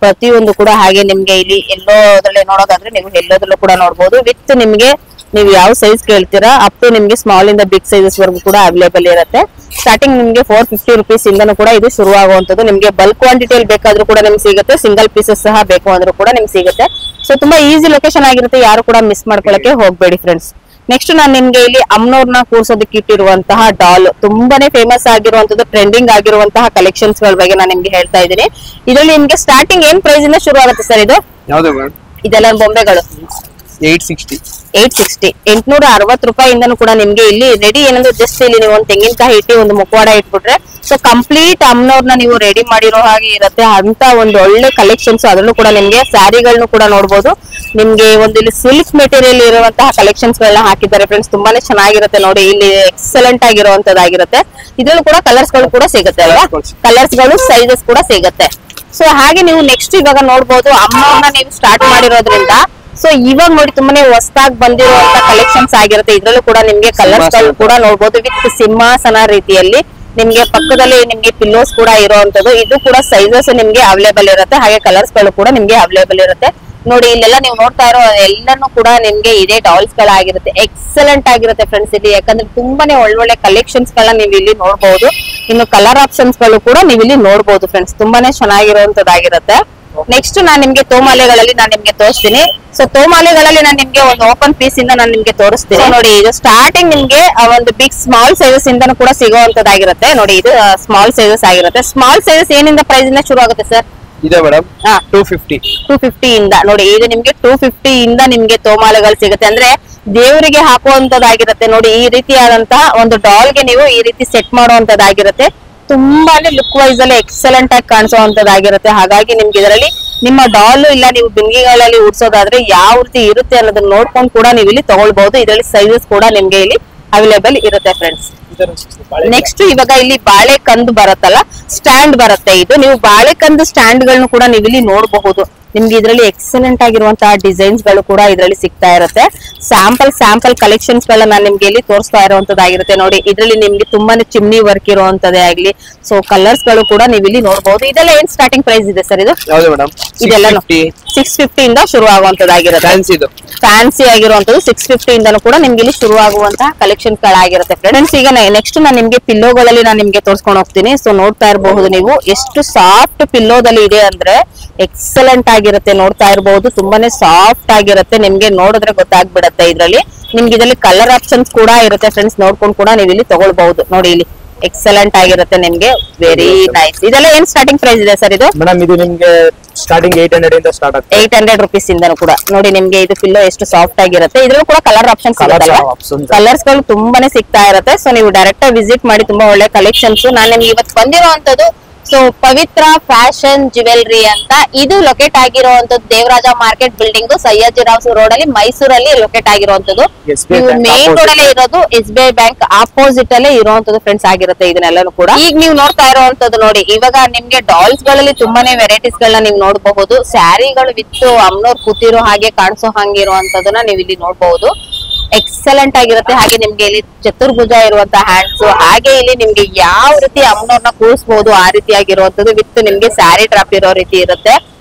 Speaker 2: ಪ್ರತಿಯೊಂದು ಕೂಡ ಹಾಗೆ ನಿಮ್ಗೆ ಇಲ್ಲಿ ಎಲ್ಲೋದ್ರಲ್ಲಿ ನೋಡೋದಾದ್ರೆ ನೀವು ಎಲ್ಲೋದ್ರಲ್ಲೂ ಕೂಡ ನೋಡಬಹುದು ವಿತ್ ನಿಮ್ಗೆ ನೀವು ಯಾವ ಸೈಜ್ ಕೇಳ್ತೀರಾ ಅಪ್ ಟು ನಿಮ್ಗೆ ಸ್ಮಾಲ್ ಇಂದ ಬಿಗ್ ಸೈಜಸ್ ವರೆಗೂ ಕೂಡ ಅವೈಲೇಬಲ್ ಇರುತ್ತೆ ಸ್ಟಾರ್ಟಿಂಗ್ ನಿಮ್ಗೆ 450 ರೂಪೀಸ್ ಇಂದನೂ ಕೂಡ ಇದು ಶುರು ಆಗುವಂತದ್ದು ನಿಮ್ಗೆ ಬಲ್ಕ್ ಕ್ವಾಂಟಿಟಿಯಲ್ಲಿ ಬೇಕಾದ್ರೂ ಕೂಡ ನಿಮ್ಗೆ ಸಿಗುತ್ತೆ ಸಿಂಗಲ್ ಪೀಸಸ್ ಸಹ ಬೇಕು ಅಂದ್ರೂ ಕೂಡ ನಿಮ್ಗೆ ಸಿಗುತ್ತೆ ಸೊ ತುಂಬಾ ಈಸಿ ಲೊಕೇಶನ್ ಆಗಿರುತ್ತೆ ಯಾರು ಕೂಡ ಮಿಸ್ ಮಾಡ್ಕೊಳ್ಳಕ್ಕೆ ಹೋಗ್ಬೇಡಿ ಫ್ರೆಂಡ್ಸ್ ನೆಕ್ಸ್ಟ್ ನಾನು ನಿಮ್ಗೆ ಇಲ್ಲಿ ಅಮ್ಮನವ್ರನ್ನ ಕೂರ್ಸೋದಕ್ಕೆ ಇಟ್ಟಿರುವಂತಹ ಡಾಲ್ ತುಂಬಾನೇ ಫೇಮಸ್ ಆಗಿರುವಂತದ್ದು ಟ್ರೆಂಡಿಂಗ್ ಆಗಿರುವಂತಹ ಕಲೆಕ್ಷನ್ಸ್ ಗಳ ಬಗ್ಗೆ ನಾನು ನಿಮ್ಗೆ ಹೇಳ್ತಾ ಇದ್ದೀನಿ ಇದರಲ್ಲಿ ನಿಮ್ಗೆ ಸ್ಟಾರ್ಟಿಂಗ್ ಏನ್ ಪ್ರೈಸ್ ಇಂದ ಶುರು ಆಗುತ್ತೆ ಸರ್ ಇದು ಇದೆಲ್ಲ ಬೊಂಬೆಗಳು 860 ರೂಪಾಯಿಂದನೂ ಕೂಡ ನಿಮ್ಗೆ ಇಲ್ಲಿ ರೆಡಿ ಏನಂದ್ರೆ ಜಸ್ಟ್ ಇಲ್ಲಿ ನೀವು ಒಂದು ತೆಂಗಿನಕಾಯಿ ಇಟ್ಟು ಒಂದು ಮುಖವಾಡ ಇಟ್ಬಿಟ್ರೆ ಸೊ ಕಂಪ್ಲೀಟ್ ಅಮ್ಮನವ್ರನ್ನ ನೀವು ರೆಡಿ ಮಾಡಿರೋ ಹಾಗೆ ಇರುತ್ತೆ ಅಂತ ಒಂದು ಒಳ್ಳೆ ಕಲೆಕ್ಷನ್ಸ್ ಅದರಲ್ಲೂ ಕೂಡ ನಿಮ್ಗೆ ಸ್ಯಾರಿಗಳನ್ನು ಕೂಡ ನೋಡಬಹುದು ನಿಮ್ಗೆ ಒಂದು ಇಲ್ಲಿ ಸಿಲ್ಕ್ ಮೆಟೀರಿಯಲ್ ಇರುವಂತಹ ಕಲೆಕ್ಷನ್ಸ್ ಗಳನ್ನ ಹಾಕಿದ್ದಾರೆ ಫ್ರೆಂಡ್ಸ್ ತುಂಬಾನೇ ಚೆನ್ನಾಗಿರುತ್ತೆ ನೋಡಿ ಇಲ್ಲಿ ಎಕ್ಸಲೆಂಟ್ ಆಗಿರುವಂತದ್ದಾಗಿರುತ್ತೆ ಇದ್ರಲ್ಲೂ ಕೂಡ ಕಲರ್ಸ್ ಗಳು ಕೂಡ ಸಿಗುತ್ತೆ ಅಲ್ವಾ ಕಲರ್ಸ್ ಗಳು ಸೈಜಸ್ ಕೂಡ ಸಿಗುತ್ತೆ ಸೊ ಹಾಗೆ ನೀವು ನೆಕ್ಸ್ಟ್ ಇವಾಗ ನೋಡಬಹುದು ಅಮ್ಮನವ್ರನ್ನ ನೀವು ಸ್ಟಾರ್ಟ್ ಮಾಡಿರೋದ್ರಿಂದ ಸೊ ಇವಾಗ ನೋಡಿ ತುಂಬಾನೇ ಹೊಸದಾಗಿ ಬಂದಿರುವಂತ ಕಲೆಕ್ಷನ್ಸ್ ಆಗಿರುತ್ತೆ ಇದ್ರಲ್ಲೂ ಕೂಡ ನಿಮ್ಗೆ ಕಲರ್ಸ್ ಗಳು ಕೂಡ ನೋಡಬಹುದು ವಿತ್ ಸಿಂಹಾಸನ ರೀತಿಯಲ್ಲಿ ನಿಮ್ಗೆ ಪಕ್ಕದಲ್ಲಿ ನಿಮ್ಗೆ ಪಿಲ್ಲೋಸ್ ಕೂಡ ಇರುವಂತದ್ದು ಇದು ಕೂಡ ಸೈಜಸ್ ನಿಮ್ಗೆ ಅವೈಲೇಬಲ್ ಇರುತ್ತೆ ಹಾಗೆ ಕಲರ್ಸ್ ಗಳು ಕೂಡ ನಿಮ್ಗೆ ಅವೈಲೇಬಲ್ ಇರುತ್ತೆ ನೋಡಿ ಇಲ್ಲೆಲ್ಲ ನೀವು ನೋಡ್ತಾ ಇರೋ ಎಲ್ಲಾನು ಕೂಡ ನಿಮ್ಗೆ ಇದೇ ಡಾಲ್ಸ್ ಗಳಾಗಿರುತ್ತೆ ಎಕ್ಸಲೆಂಟ್ ಆಗಿರುತ್ತೆ ಫ್ರೆಂಡ್ಸ್ ಇಲ್ಲಿ ಯಾಕಂದ್ರೆ ತುಂಬಾನೇ ಒಳ್ಳೊಳ್ಳೆ ಕಲೆಕ್ಷನ್ಸ್ ಗಳನ್ನ ನೀವು ಇಲ್ಲಿ ನೋಡಬಹುದು ಇನ್ನು ಕಲರ್ ಆಪ್ಷನ್ಸ್ ಗಳು ಕೂಡ ನೀವು ಇಲ್ಲಿ ನೋಡಬಹುದು ಫ್ರೆಂಡ್ಸ್ ತುಂಬಾನೇ ಚೆನ್ನಾಗಿರುವಂತದ್ದಾಗಿರುತ್ತೆ ನೆಕ್ಸ್ಟ್ ನಾನು ನಿಮ್ಗೆ ತೋಮಾಲೆಗಳಲ್ಲಿ ನಾನು ನಿಮ್ಗೆ ತೋರಿಸ್ತೀನಿ ಸೊ ತೋಮಾಲೆಗಳಲ್ಲಿ ನಾನು ನಿಮ್ಗೆ ಒಂದು ಓಪನ್ ಪೀಸ್ ಇಂದ ನಾನು ನಿಮ್ಗೆ ತೋರಿಸ್ತೀನಿ ನೋಡಿ ಇದು ಸ್ಟಾರ್ಟಿಂಗ್ ನಿಮ್ಗೆ ಒಂದು ಬಿಗ್ ಸ್ಮಾಲ್ ಸೈಜಸ್ ಇಂದನೂ ಕೂಡ ಸಿಗುವಂತದ್ದಾಗಿರುತ್ತೆ ನೋಡಿ ಇದು ಸ್ಮಾಲ್ ಸೈಜಸ್ ಆಗಿರುತ್ತೆ ಸ್ಮಾಲ್ ಸೈಜಸ್ ಏನಿಂದ ಪ್ರೈಸ್ ಇಂದ ಶುರು ಆಗುತ್ತೆ ಸರ್
Speaker 4: ಇದೆ ಮೇಡಮ್ 250
Speaker 2: ಇಂದ ನೋಡಿ ಇದು ನಿಮ್ಗೆ 250 ಇಂದ ನಿಮ್ಗೆ ತೋಮಾಲೆಗಳು ಸಿಗುತ್ತೆ ಅಂದ್ರೆ ದೇವರಿಗೆ ಹಾಕುವಂತದ್ದಾಗಿರುತ್ತೆ ನೋಡಿ ಈ ರೀತಿಯಾದಂತಹ ಒಂದು ಡಾಲ್ ಗೆ ನೀವು ಈ ರೀತಿ ಸೆಟ್ ಮಾಡುವಂತದ್ದಾಗಿರುತ್ತೆ ತುಂಬಾನೇ ಲುಕ್ ವೈಸ್ ಅಲ್ಲಿ ಎಕ್ಸಲೆಂಟ್ ಆಗಿ ಕಾಣಿಸುವಂತದ್ದಾಗಿರುತ್ತೆ ಹಾಗಾಗಿ ನಿಮ್ಗೆ ಇದರಲ್ಲಿ ನಿಮ್ಮ ಡಾಲ್ ಇಲ್ಲ ನೀವು ಬಿಂದಿಗೆಗಳಲ್ಲಿ ಉಡ್ಸೋದಾದ್ರೆ ಯಾವ ರೀತಿ ಇರುತ್ತೆ ಅನ್ನೋದನ್ನ ನೋಡ್ಕೊಂಡು ಕೂಡ ನೀವು ಇಲ್ಲಿ ತಗೊಳ್ಬಹುದು ಇದರಲ್ಲಿ ಸೈಜಸ್ ಕೂಡ ನಿಮ್ಗೆ ಇಲ್ಲಿ ಅವೈಲೇಬಲ್ ಇರುತ್ತೆ ಫ್ರೆಂಡ್ಸ್ ನೆಕ್ಸ್ಟ್ ಇವಾಗ ಇಲ್ಲಿ ಬಾಳೆಕಂದು ಬರುತ್ತಲ್ಲ ಸ್ಟ್ಯಾಂಡ್ ಬರುತ್ತೆ ಇದು ನೀವು ಬಾಳೆಕಂದು ಸ್ಟ್ಯಾಂಡ್ ಗಳನ್ನು ಕೂಡ ನೀವು ಇಲ್ಲಿ ನೋಡಬಹುದು ನಿಮ್ಗೆ ಇದರಲ್ಲಿ ಎಕ್ಸಲೆಂಟ್ ಆಗಿರುವಂತಹ ಡಿಸೈನ್ಸ್ ಗಳು ಕೂಡ ಇದರಲ್ಲಿ ಸಿಗ್ತಾ ಇರುತ್ತೆ ಸ್ಯಾಂಪಲ್ ಕಲೆಕ್ಷನ್ಸ್ ಗಳನ್ನ ನಾನು ನಿಮ್ಗೆ ಇಲ್ಲಿ ತೋರಿಸ್ತಾ ಇರುವಂತದ್ದಾಗಿರುತ್ತೆ ನೋಡಿ ಇದರಲ್ಲಿ ನಿಮ್ಗೆ ತುಂಬಾನೇ ಚಿಮ್ನಿ ವರ್ಕ್ ಇರುವಂತದೇ ಆಗ್ಲಿ ಸೊ ಕಲರ್ಸ್ ಗಳು ಕೂಡ ನೀವು ಇಲ್ಲಿ ನೋಡಬಹುದು ಇದೆಲ್ಲ ಏನ್ ಸ್ಟಾರ್ಟಿಂಗ್ ಪ್ರೈಸ್ ಇದೆ ಸರ್ ಇದು ಇದೆಲ್ಲ 650 ಇಂದ ಶುರು ಆಗುವಂತದ್ದಾಗಿರುತ್ತೆ ಫ್ಯಾನ್ಸಿ ಆಗಿರುವಂತದ್ದು 650 ಇಂದನೂ ಕೂಡ ನಿಮ್ಗೆ ಇಲ್ಲಿ ಶುರು ಆಗುವಂತಹ ಕಲೆಕ್ಷನ್ಸ್ ಗಳಾಗಿರುತ್ತೆ ಫ್ರೆಂಡ್ಸ್ ಈಗ ನೆಕ್ಸ್ಟ್ ನಾನು ನಿಮ್ಗೆ ಪಿಲ್ಲೋಗಳಲ್ಲಿ ನಾನು ನಿಮ್ಗೆ ತೋರಿಸ್ಕೊಂಡು ಹೋಗ್ತೀನಿ ಸೊ ನೋಡ್ತಾ ಇರಬಹುದು ನೀವು ಎಷ್ಟು ಸಾಫ್ಟ್ ಪಿಲ್ಲೋದಲ್ಲಿ ಇದೆ ಅಂದ್ರೆ ಎಕ್ಸಲೆಂಟ್ ಆಗಿರುತ್ತೆ ನೋಡ್ತಾ ಇರಬಹುದು ತುಂಬಾನೇ ಸಾಫ್ಟ್ ಆಗಿರುತ್ತೆ ನಿಮ್ಗೆ ನೋಡಿದ್ರೆ ಗೊತ್ತಾಗ್ಬಿಡತ್ತೆ ಇದ್ರಲ್ಲಿ ನಿಮ್ಗೆ ಇದರಲ್ಲಿ ಕಲರ್ ಆಪ್ಷನ್ಸ್ ಕೂಡ ಇರುತ್ತೆ ಫ್ರೆಂಡ್ಸ್ ನೋಡ್ಕೊಂಡು ಕೂಡ ನೀವು ಇಲ್ಲಿ ತಗೊಳ್ಬಹುದು ನೋಡಿ ಇಲ್ಲಿ ಎಕ್ಸಲೆಂಟ್ ಆಗಿರುತ್ತೆ ನಿಮ್ಗೆ ವೆರಿ ನೈಸ್ ಇದೆಲ್ಲ ಏನ್ ಸ್ಟಾರ್ಟಿಂಗ್ ಪ್ರೈಸ್ ಇದೆ ಸರ್ ಇದು
Speaker 4: ಮೇಡಮ್ ಇದು ನಿಮ್ಗೆ ಸ್ಟಾರ್ಟಿಂಗ್ 800 ಇಂದ ಸ್ಟಾರ್ಟ್ ಆಗುತ್ತೆ
Speaker 2: 800 ರೂಪೀಸ್ ಇಂದನೂ ಕೂಡ ನೋಡಿ ನಿಮ್ಗೆ ಇದು ಪಿಲ್ಲೋ ಎಷ್ಟು ಸಾಫ್ಟ್ ಆಗಿರುತ್ತೆ ಇದ್ರಲ್ಲೂ ಕೂಡ ಕಲರ್ ಆಪ್ಷನ್ಸ್ ಕಲರ್ಸ್ ಗಳು ತುಂಬಾನೇ ಸಿಗ್ತಾ ಇರುತ್ತೆ ಸೊ ನೀವು ಡೈರೆಕ್ಟ್ ವಿಸಿಟ್ ಮಾಡಿ ತುಂಬಾ ಒಳ್ಳೆ ಕಲೆಕ್ಷನ್ಸ್ ನಾನು ನಿಮ್ಗೆ ಇವತ್ತು ಬಂದಿರುವಂತದ್ದು ಸೊ ಪವಿತ್ರ ಫ್ಯಾಷನ್ ಜ್ಯುವೆಲ್ರಿ ಅಂತ ಇದು ಲೊಕೇಟ್ ಆಗಿರುವಂತದ್ದು Devaraja market building Sayyajirao road ಅಲ್ಲಿ ಮೈಸೂರಲ್ಲಿ ಲೊಕೇಟ್ ಆಗಿರುವಂತದ್ದು.
Speaker 4: SBI
Speaker 2: ನೀವು
Speaker 4: bank
Speaker 2: ಮೇನ್ ರೋಡ್ ಅಲ್ಲೇ ಇರೋದು, SBI ಬ್ಯಾಂಕ್ ಆಪೋಸಿಟ್ ಅಲ್ಲೇ ಇರುವಂತದ್ದು ಫ್ರೆಂಡ್ಸ್ ಆಗಿರುತ್ತೆ ಇದನ್ನೆಲ್ಲನೂ ಕೂಡ. ಈಗ ನೀವು ನೋಡ್ತಾ ಇರುವಂತದ್ದು ನೋಡಿ, ಇವಾಗ ನಿಮ್ಗೆ ಡಾಲ್ಸ್ ಗಳಲ್ಲಿ ತುಂಬಾನೇ ವೆರೈಟೀಸ್ ಗಳನ್ನ ನೀವು ನೋಡಬಹುದು. ಸ್ಯಾರಿಗಳು ವಿತ್ ಅಮ್ನೋರ್ ಕೂತಿರೋ ಹಾಗೆ ಕಾಣಿಸೋ ಹಂಗಿರುವಂತದನ್ನ ನೀವು ಇಲ್ಲಿ ನೋಡಬಹುದು. ಎಕ್ಸಲೆಂಟ್ ಆಗಿರುತ್ತೆ. ಹಾಗೆ ನಿಮ್ಗೆ ಇಲ್ಲಿ ಚತುರ್ಭುಜ ಇರುವಂತ ಹ್ಯಾಂಡ್ಸ್, ಹಾಗೆ ಇಲ್ಲಿ ನಿಮ್ಗೆ ಯಾವ ರೀತಿ ಅಮ್ಮನವ್ರನ್ನ ಕೂರಿಸಬಹುದು ಆ ರೀತಿ ಆಗಿರುವಂತದ್ದು ವಿತ್ ನಿಮ್ಗೆ ಸ್ಯಾರಿ ಡ್ರಾಪ್ ಇರೋ ರೀತಿ ಇರುತ್ತೆ.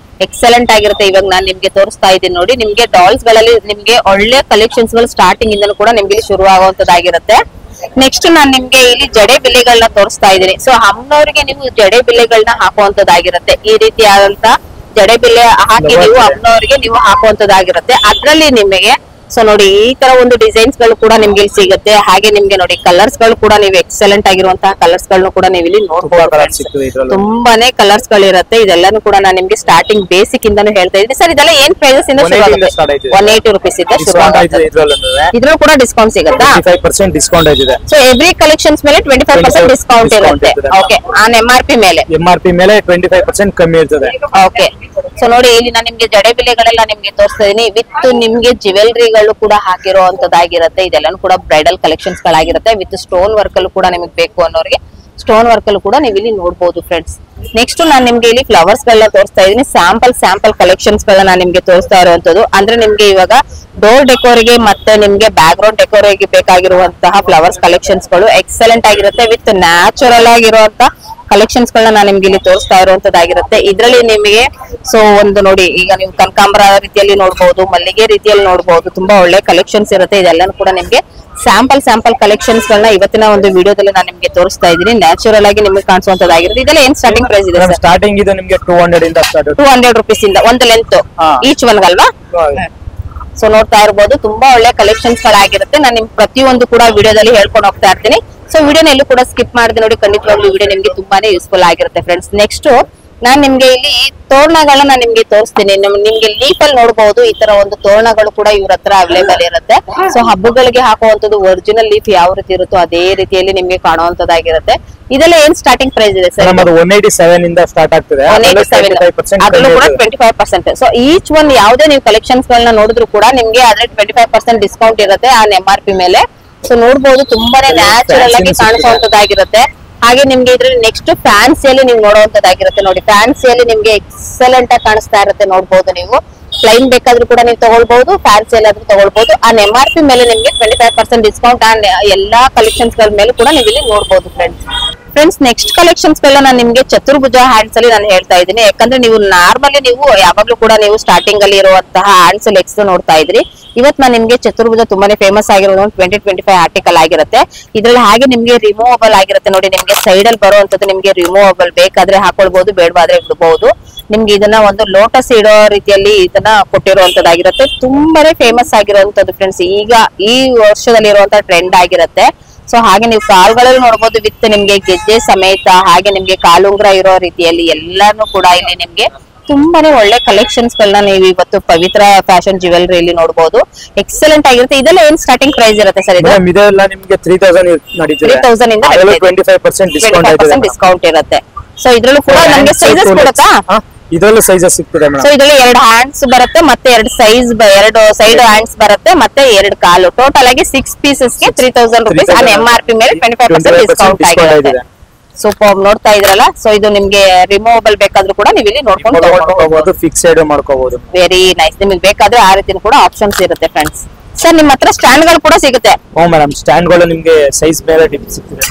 Speaker 2: ಎಕ್ಸಲೆಂಟ್ ಆಗಿರುತ್ತೆ. ಇವಾಗ ನಾನು ನಿಮ್ಗೆ ತೋರಿಸ್ತಾ ಇದ್ದೀನಿ ನೋಡಿ, ನಿಮ್ಗೆ ಡಾಲ್ಸ್ ಗಳಲ್ಲಿ ನಿಮ್ಗೆ ಒಳ್ಳೆ ಕಲೆಕ್ಷನ್ಸ್ ಗಳು ಸ್ಟಾರ್ಟಿಂಗ್ ಇಂದನೂ ಕೂಡ ನಿಮ್ಗೆ ಇಲ್ಲಿ ಶುರು ಆಗುವಂತದ್ದಾಗಿರುತ್ತೆ. ನೆಕ್ಸ್ಟ್ ನಾನು ನಿಮ್ಗೆ ಇಲ್ಲಿ ಜಡೆ ಬಿಲ್ಲೆಗಳನ್ನ ತೋರಿಸ್ತಾ ಇದ್ದೀನಿ. ಸೊ ಅಮ್ಮನವ್ರಿಗೆ ನೀವು ಜಡೆ ಬಿಲ್ಲೆಗಳನ್ನ ಹಾಕುವಂತದ್ದಾಗಿರುತ್ತೆ. ಈ ರೀತಿಯಾದಂತ ಜಡೆ ಬಿಲ್ಲೆ ಹಾಕಿ ನೀವು ಅಮ್ಮನವ್ರಿಗೆ ನೀವು ಹಾಕುವಂತದ್ದಾಗಿರುತ್ತೆ. ಅದ್ರಲ್ಲಿ ನಿಮಗೆ ಸೊ ನೋಡಿ ಈ ತರ ಒಂದು ಡಿಸೈನ್ಸ್ ಗಳು ಕೂಡ ನಿಮ್ಗೆ ಇಲ್ಲಿ ಸಿಗುತ್ತೆ. ಹಾಗೆ ನಿಮ್ಗೆ ನೋಡಿ ಕಲರ್ಸ್ ಗಳು ಕೂಡ ನೀವು ಎಕ್ಸಲೆಂಟ್ ಆಗಿರುವಂತಹ ಕಲರ್ಸ್ ಗಳನ್ನ ಕೂಡ ನೀವು ಇಲ್ಲಿ ನೋಡಬಹುದು. ತುಂಬಾನೇ ಕಲರ್ಸ್ ಗಳಿರುತ್ತೆ. ಇದೆಲ್ಲಾನು ಕೂಡ ನಾನು ನಿಮ್ಗೆ ಸ್ಟಾರ್ಟಿಂಗ್ ಬೇಸಿಕ್ ಇಂದಾನು ಹೇಳ್ತಾ ಇದ್ದೀನಿ. ಸರ್ ಇದೆಲ್ಲ ಏನ್ ಪ್ರೈಸಸ್ ಇಂದ ಶುರು ಆಗುತ್ತೆ? 180 rupees ಇಂದ ಶುರು ಆಗುತ್ತೆ. ಇದ್ರಲ್ಲೂ ಕೂಡ ಡಿಸ್ಕೌಂಟ್ ಸಿಗುತ್ತಾ?
Speaker 4: 25% ಡಿಸ್ಕೌಂಟ್ ಆಗಿದೆ.
Speaker 2: ಸೊ ಎವ್ರಿ ಕಲೆಕ್ಷನ್ಸ್ ಮೇಲೆ 25% ಡಿಸ್ಕೌಂಟ್ ಇರುತ್ತೆ. ಓಕೆ, ಆನ್ MRP ಮೇಲೆ
Speaker 4: 25% ಕಮ್ಮಿ ಇರ್ತದೆ.
Speaker 2: ಓಕೆ, ಸೊ ನೋಡಿ ಇಲ್ಲಿ ನಾನು ನಿಮ್ಗೆ ಜಡೆ ಬಿಲ್ಲೆಗಳೆಲ್ಲ ನಿಮ್ಗೆ ತೋರಿಸ್ತಾ ಇದೀನಿ. ವಿತ್ ನಿಮ್ಗೆ ಜ್ಯುವೆಲ್ರಿಗಳು ಕೂಡ ಹಾಕಿರುವಂತದ್ದಾಗಿರುತ್ತೆ. ಇದೆಲ್ಲನೂ ಕೂಡ ಬ್ರೈಡಲ್ ಕಲೆಕ್ಷನ್ಸ್ ಗಳಾಗಿರುತ್ತೆ. ವಿತ್ ಸ್ಟೋನ್ ವರ್ಕ್ ಅಲ್ಲೂ ಕೂಡ ನಿಮಗೆ ಬೇಕು ಅನ್ನೋರಿಗೆ ಸ್ಟೋನ್ ವರ್ಕ್ ಅಲ್ಲೂ ಕೂಡ ನೀವು ಇಲ್ಲಿ ನೋಡಬಹುದು ಫ್ರೆಂಡ್ಸ್. ನೆಕ್ಸ್ಟ್ ನಾನು ನಿಮ್ಗೆ ಇಲ್ಲಿ ಫ್ಲವರ್ಸ್ ಗಳನ್ನ ತೋರಿಸ್ತಾ ಇದೀನಿ. ಸ್ಯಾಂಪಲ್ ಕಲೆಕ್ಷನ್ಸ್ ಗಳನ್ನ ನಾನು ನಿಮ್ಗೆ ತೋರಿಸ್ತಾ ಇರುವಂತದ್ದು. ಅಂದ್ರೆ ನಿಮ್ಗೆ ಇವಾಗ ಡೋರ್ ಡೆಕೋರ್ಗೆ ಮತ್ತೆ ನಿಮ್ಗೆ ಬ್ಯಾಕ್ ಗ್ರೌಂಡ್ ಡೆಕೋರ್ಗೆ ಬೇಕಾಗಿರುವಂತಹ ಫ್ಲವರ್ಸ್ ಕಲೆಕ್ಷನ್ಸ್ ಗಳು ಎಕ್ಸಲೆಂಟ್ ಆಗಿರುತ್ತೆ. ವಿತ್ ನ್ಯಾಚುರಲ್ ಆಗಿರುವಂತ ಕಲೆಕ್ಷನ್ಸ್ ಗಳನ್ನ ನಾನು ನಿಮ್ಗೆ ಇಲ್ಲಿ ತೋರಿಸ್ತಾ ಇರುವಂತದ್ದಾಗಿರುತ್ತೆ. ಇದ್ರಲ್ಲಿ ನಿಮಗೆ ಸೊ ಒಂದು ನೋಡಿ, ಈಗ ನೀವು ಕನಕಾಂಬರ ರೀತಿಯಲ್ಲಿ ನೋಡಬಹುದು, ಮಲ್ಲಿಗೆ ರೀತಿಯಲ್ಲಿ ನೋಡಬಹುದು. ತುಂಬಾ ಒಳ್ಳೆ ಕಲೆಕ್ಷನ್ಸ್ ಇರುತ್ತೆ. ಇದೆಲ್ಲನೂ ಕೂಡ ನಿಮ್ಗೆ ಸ್ಯಾಂಪಲ್ ಕಲೆಕ್ಷನ್ಸ್ ಗಳನ್ನ ಇವತ್ತಿನ ಒಂದು ವಿಡಿಯೋದಲ್ಲಿ ನಾನು ನಿಮ್ಗೆ ತೋರಿಸ್ತಾ ಇದ್ದೀನಿ. ನ್ಯಾಚುರಲ್ ಆಗಿ ನಿಮ್ಗೆ ಕಾಣಿಸುವಂತದ್ದಾಗಿರುತ್ತೆ. ಇದೆಲ್ಲ ಏನ್ ಸ್ಟಾರ್ಟಿಂಗ್ ಪ್ರೈಸ್ ಇದೆ?
Speaker 4: ಸ್ಟಾರ್ಟಿಂಗ್ ಇದು ನಿಮ್ಗೆ 200 ಇಂದ ಸ್ಟಾರ್ಟ್.
Speaker 2: 200 rupees ಇಂದ ಒಂದು ಲೆಂತ್ ಈಚ್ ಒನ್ ಅಲ್ವಾ? ಸೊ ನೋಡ್ತಾ ಇರಬಹುದು, ತುಂಬಾ ಒಳ್ಳೆ ಕಲೆಕ್ಷನ್ಸ್ ಗಳಾಗಿರುತ್ತೆ. ನಾನು ನಿಮ್ಗೆ ಪ್ರತಿಯೊಂದು ಕೂಡ ವಿಡಿಯೋದಲ್ಲಿ ಹೇಳ್ಕೊಂಡು ಹೋಗ್ತಾ ಇರ್ತೀನಿ. ಸೊ ವಿಡಿಯೋನ ಎಲ್ಲೂ ಕೂಡ ಸ್ಕಿಪ್ ಮಾಡಿದೆ ನೋಡಿ, ಖಂಡಿತವಾಗ್ಲೂ ವಿಡಿಯೋ ನಿಮ್ಗೆ ತುಂಬಾನೇ ಯೂಸ್ಫುಲ್ ಆಗಿರುತ್ತೆ ಫ್ರೆಂಡ್ಸ್. ನೆಕ್ಸ್ಟ್ ನಾನ್ ನಿಮ್ಗೆ ಇಲ್ಲಿ ತೋರಣಗಳನ್ನ ನಿಮ್ಗೆ ತೋರಿಸ್ತೀನಿ. ನಿಮ್ಗೆ ಲೀಫ್ ಅಲ್ಲಿ ನೋಡಬಹುದು, ಈ ತರ ಒಂದು ತೋರಣಗಳು ಕೂಡ ಇವ್ರ ಹತ್ರ ಅವೈಲೇಬಲ್ ಇರುತ್ತೆ. ಸೊ ಹಬ್ಬಗಳಿಗೆ ಹಾಕುವಂತದ್ದು ಒರಿಜಿನಲ್ ಲೀಫ್ ಯಾವ ರೀತಿ ಇರುತ್ತೋ ಅದೇ ರೀತಿಯಲ್ಲಿ ನಿಮ್ಗೆ ಕಾಣುವಂತದ್ದಾಗಿರುತ್ತೆ. ಇದೆಲ್ಲ ಏನ್ ಸ್ಟಾರ್ಟಿಂಗ್ ಪ್ರೈಸ್ ಇದೆ ಸರ್?
Speaker 4: 187 ಇಂದ ಸ್ಟಾರ್ಟ್ ಆಗ್ತದೆ.
Speaker 2: 187 ಅದರಲ್ಲೂ ಕೂಡ 25%. ಸೊ ಈಚ್ ಒನ್ ಯಾವುದೇ ನೀವು ಕಲೆಕ್ಷನ್ಸ್ ಗಳನ್ನ ನೋಡಿದ್ರು ಕೂಡ ನಿಮ್ಗೆ ಅದ್ರ 25% ಡಿಸ್ಕೌಂಟ್ ಇರುತ್ತೆ ಆನ್ MRP ಮೇಲೆ. ಸೊ ನೋಡಬಹುದು, ತುಂಬಾನೇ ನ್ಯಾಚುರಲ್ ಆಗಿ ಕಾಣಿಸುವಂತದ್ದಾಗಿರುತ್ತೆ. ಹಾಗೆ ನಿಮ್ಗೆ ಇದ್ರಲ್ಲಿ ನೆಕ್ಸ್ಟ್ ಫ್ಯಾನ್ಸಿಯಲ್ಲಿ ನೀವು ನೋಡುವಂತದ್ದಾಗಿರುತ್ತೆ. ನೋಡಿ ಫ್ಯಾನ್ಸಿಯಲ್ಲಿ ನಿಮ್ಗೆ ಎಕ್ಸಲೆಂಟ್ ಆಗಿ ಕಾಣಿಸ್ತಾ ಇರುತ್ತೆ. ನೋಡಬಹುದು, ನೀವು ಪ್ಲೈನ್ ಬೇಕಾದ್ರೂ ಕೂಡ ನೀವು ತಗೊಳ್ಬಹುದು, ಫ್ಯಾನ್ಸಿಯಲ್ಲಿ ಆದ್ರೂ ತಗೊಳ್ಬಹುದು. ಆನ್ MRP ಮೇಲೆ ನಿಮ್ಗೆ 25% ಡಿಸ್ಕೌಂಟ್ ಆನ್ ಎಲ್ಲಾ ಕಲೆಕ್ಷನ್ಸ್ ಗಳ ಮೇಲೆ ಕೂಡ ನೀವು ಇಲ್ಲಿ ನೋಡಬಹುದು ಫ್ರೆಂಡ್ಸ್. ನೆಕ್ಸ್ಟ್ ಕಲೆಕ್ಷನ್ಸ್ ಗಳನ್ನ ನಾನು ನಿಮ್ಗೆ ಚತುರ್ಭುಜ ಹ್ಯಾಂಡ್ಸ್ ಅಲ್ಲಿ ನಾನು ಹೇಳ್ತಾ ಇದ್ದೀನಿ. ಯಾಕಂದ್ರೆ ನೀವು ನಾರ್ಮಲಿ ನೀವು ಯಾವಾಗ್ಲೂ ಕೂಡ ನೀವು ಸ್ಟಾರ್ಟಿಂಗ್ ಅಲ್ಲಿ ಇರುವಂತಹ ಹ್ಯಾಂಡ್ಸ್ ಲೆಗ್ಸ್ ನೋಡ್ತಾ ಇದ್ರಿ. ಇವತ್ತು ನಾನು ನಿಮ್ಗೆ ಚತುರ್ಭುಜ ತುಂಬಾನೇ ಫೇಮಸ್ ಆಗಿರೋದು 2025 ಆರ್ಟಿಕಲ್ ಆಗಿರುತ್ತೆ. ಇದ್ರಲ್ಲಿ ಹಾಗೆ ನಿಮ್ಗೆ ರಿಮೂವಬಲ್ ಆಗಿರುತ್ತೆ. ನೋಡಿ ನಿಮ್ಗೆ ಸೈಡ್ ಅಲ್ಲಿ ಬರುವಂತದ್ದು ನಿಮ್ಗೆ ರಿಮೂವಬಲ್, ಬೇಕಾದ್ರೆ ಹಾಕೊಳ್ಬಹುದು, ಬೇಡವಾದ್ರೆ ಬಿಡಬಹುದು. ನಿಮ್ಗೆ ಇದನ್ನ ಒಂದು ಲೋಟಸ್ ಇಡೋ ರೀತಿಯಲ್ಲಿ ಇದನ್ನ ಕೊಟ್ಟಿರುವಂತದ್ದಾಗಿರುತ್ತೆ. ತುಂಬಾನೇ ಫೇಮಸ್ ಆಗಿರುವಂತದ್ದು ಫ್ರೆಂಡ್ಸ್. ಈಗ ಈ ವರ್ಷದಲ್ಲಿ ಇರುವಂತಹ ಟ್ರೆಂಡ್ ಆಗಿರುತ್ತೆ. ಸೊ ಹಾಗೆ ನೀವು ಕಾಲ್ಗಳಲ್ಲಿ ನೋಡಬಹುದು, ವಿತ್ ನಿಮ್ಗೆ ಗೆಜ್ಜೆ ಸಮೇತ, ಹಾಗೆ ನಿಮ್ಗೆ ಕಾಲುಂಗ್ರ ಇರೋ ರೀತಿಯಲ್ಲಿ ಎಲ್ಲಾನು ಕೂಡ ಇಲ್ಲಿ ನಿಮ್ಗೆ ತುಂಬಾನೇ ಒಳ್ಳೆ ಕಲೆಕ್ಷನ್ಸ್ ಗಳನ್ನ ನೀವು ಇವತ್ತು ಪವಿತ್ರ ಫ್ಯಾಷನ್ ಜ್ಯುವೆಲ್ರಿ ಇಲ್ಲಿ ನೋಡಬಹುದು. ಎಕ್ಸಲೆಂಟ್ ಆಗಿರುತ್ತೆ. ಇದೆಲ್ಲ ಏನ್ ಸ್ಟಾರ್ಟಿಂಗ್ ಪ್ರೈಸ್ ಇರುತ್ತೆ ಸರ್?
Speaker 4: ಇದೆಲ್ಲ ನಿಮ್ಗೆ 3000 ಇಂದ
Speaker 2: 25% ಡಿಸ್ಕೌಂಟ್ ಇರುತ್ತೆ. ಸೊ ಇದ್ರಲ್ಲೂ ಕೂಡ ನಮ್ಗೆ ಸೈಜಸ್ ಕೊಡುತ್ತಾ?
Speaker 4: ಇದರಲ್ಲೂ ಸೈಜಸ್ ಸಿಗ್ತದೆ ಮೇಡಮ್.
Speaker 2: ಸೊ ಇದರಲ್ಲಿ 2 ಹ್ಯಾಂಡ್ಸ್ ಬರುತ್ತೆ, ಮತ್ತೆ 2 ಸೈಜ್, 2 ಸೈಡ್ ಹ್ಯಾಂಡ್ಸ್ ಬರುತ್ತೆ, ಮತ್ತೆ 2 ಕಾಲು. ಟೋಟಲ್ ಆಗಿ 6 pieces ಗೆ 3000 rupees. ಆನ್ MRP ಮೇಲೆ 25% ಡಿಸ್ಕೌಂಟ್ ಆಗಿರುತ್ತೆ. ಸೂಪರ್, ನೋಡ್ತಾ ಇದ್ರಲ್ಲ. ಸೊ ಇದು ನಿಮ್ಗೆ ರಿಮೂವಬಲ್ ಬೇಕಾದ್ರೂ ಕೂಡ ನೀವು ಇಲ್ಲಿ ನೋಡ್ಕೊಂಡು ತಗೊಳ್ಬಹುದು,
Speaker 4: ಫಿಕ್ಸೆಡ್ ಮಾಡ್ಕೋಬಹುದು.
Speaker 2: Very nice. ನಿಮಗೆ ಬೇಕಾದ್ರೆ ಆ ರೀತಿ ಕೂಡ ಆಪ್ಷನ್ಸ್ ಇರುತ್ತೆ ಫ್ರೆಂಡ್ಸ್. ಸರ್ ನಿಮ್ಮ ಹತ್ರ ಸ್ಟ್ಯಾಂಡ್ ಗಳು ಕೂಡ ಸಿಗುತ್ತೆ?
Speaker 4: ಮೇಡಮ್, ಸ್ಟ್ಯಾಂಡ್ ಗಳು ನಿಮ್ಗೆ ಸೈಜ್ ಮೇಲೆ ಸಿಗ್ತದೆ.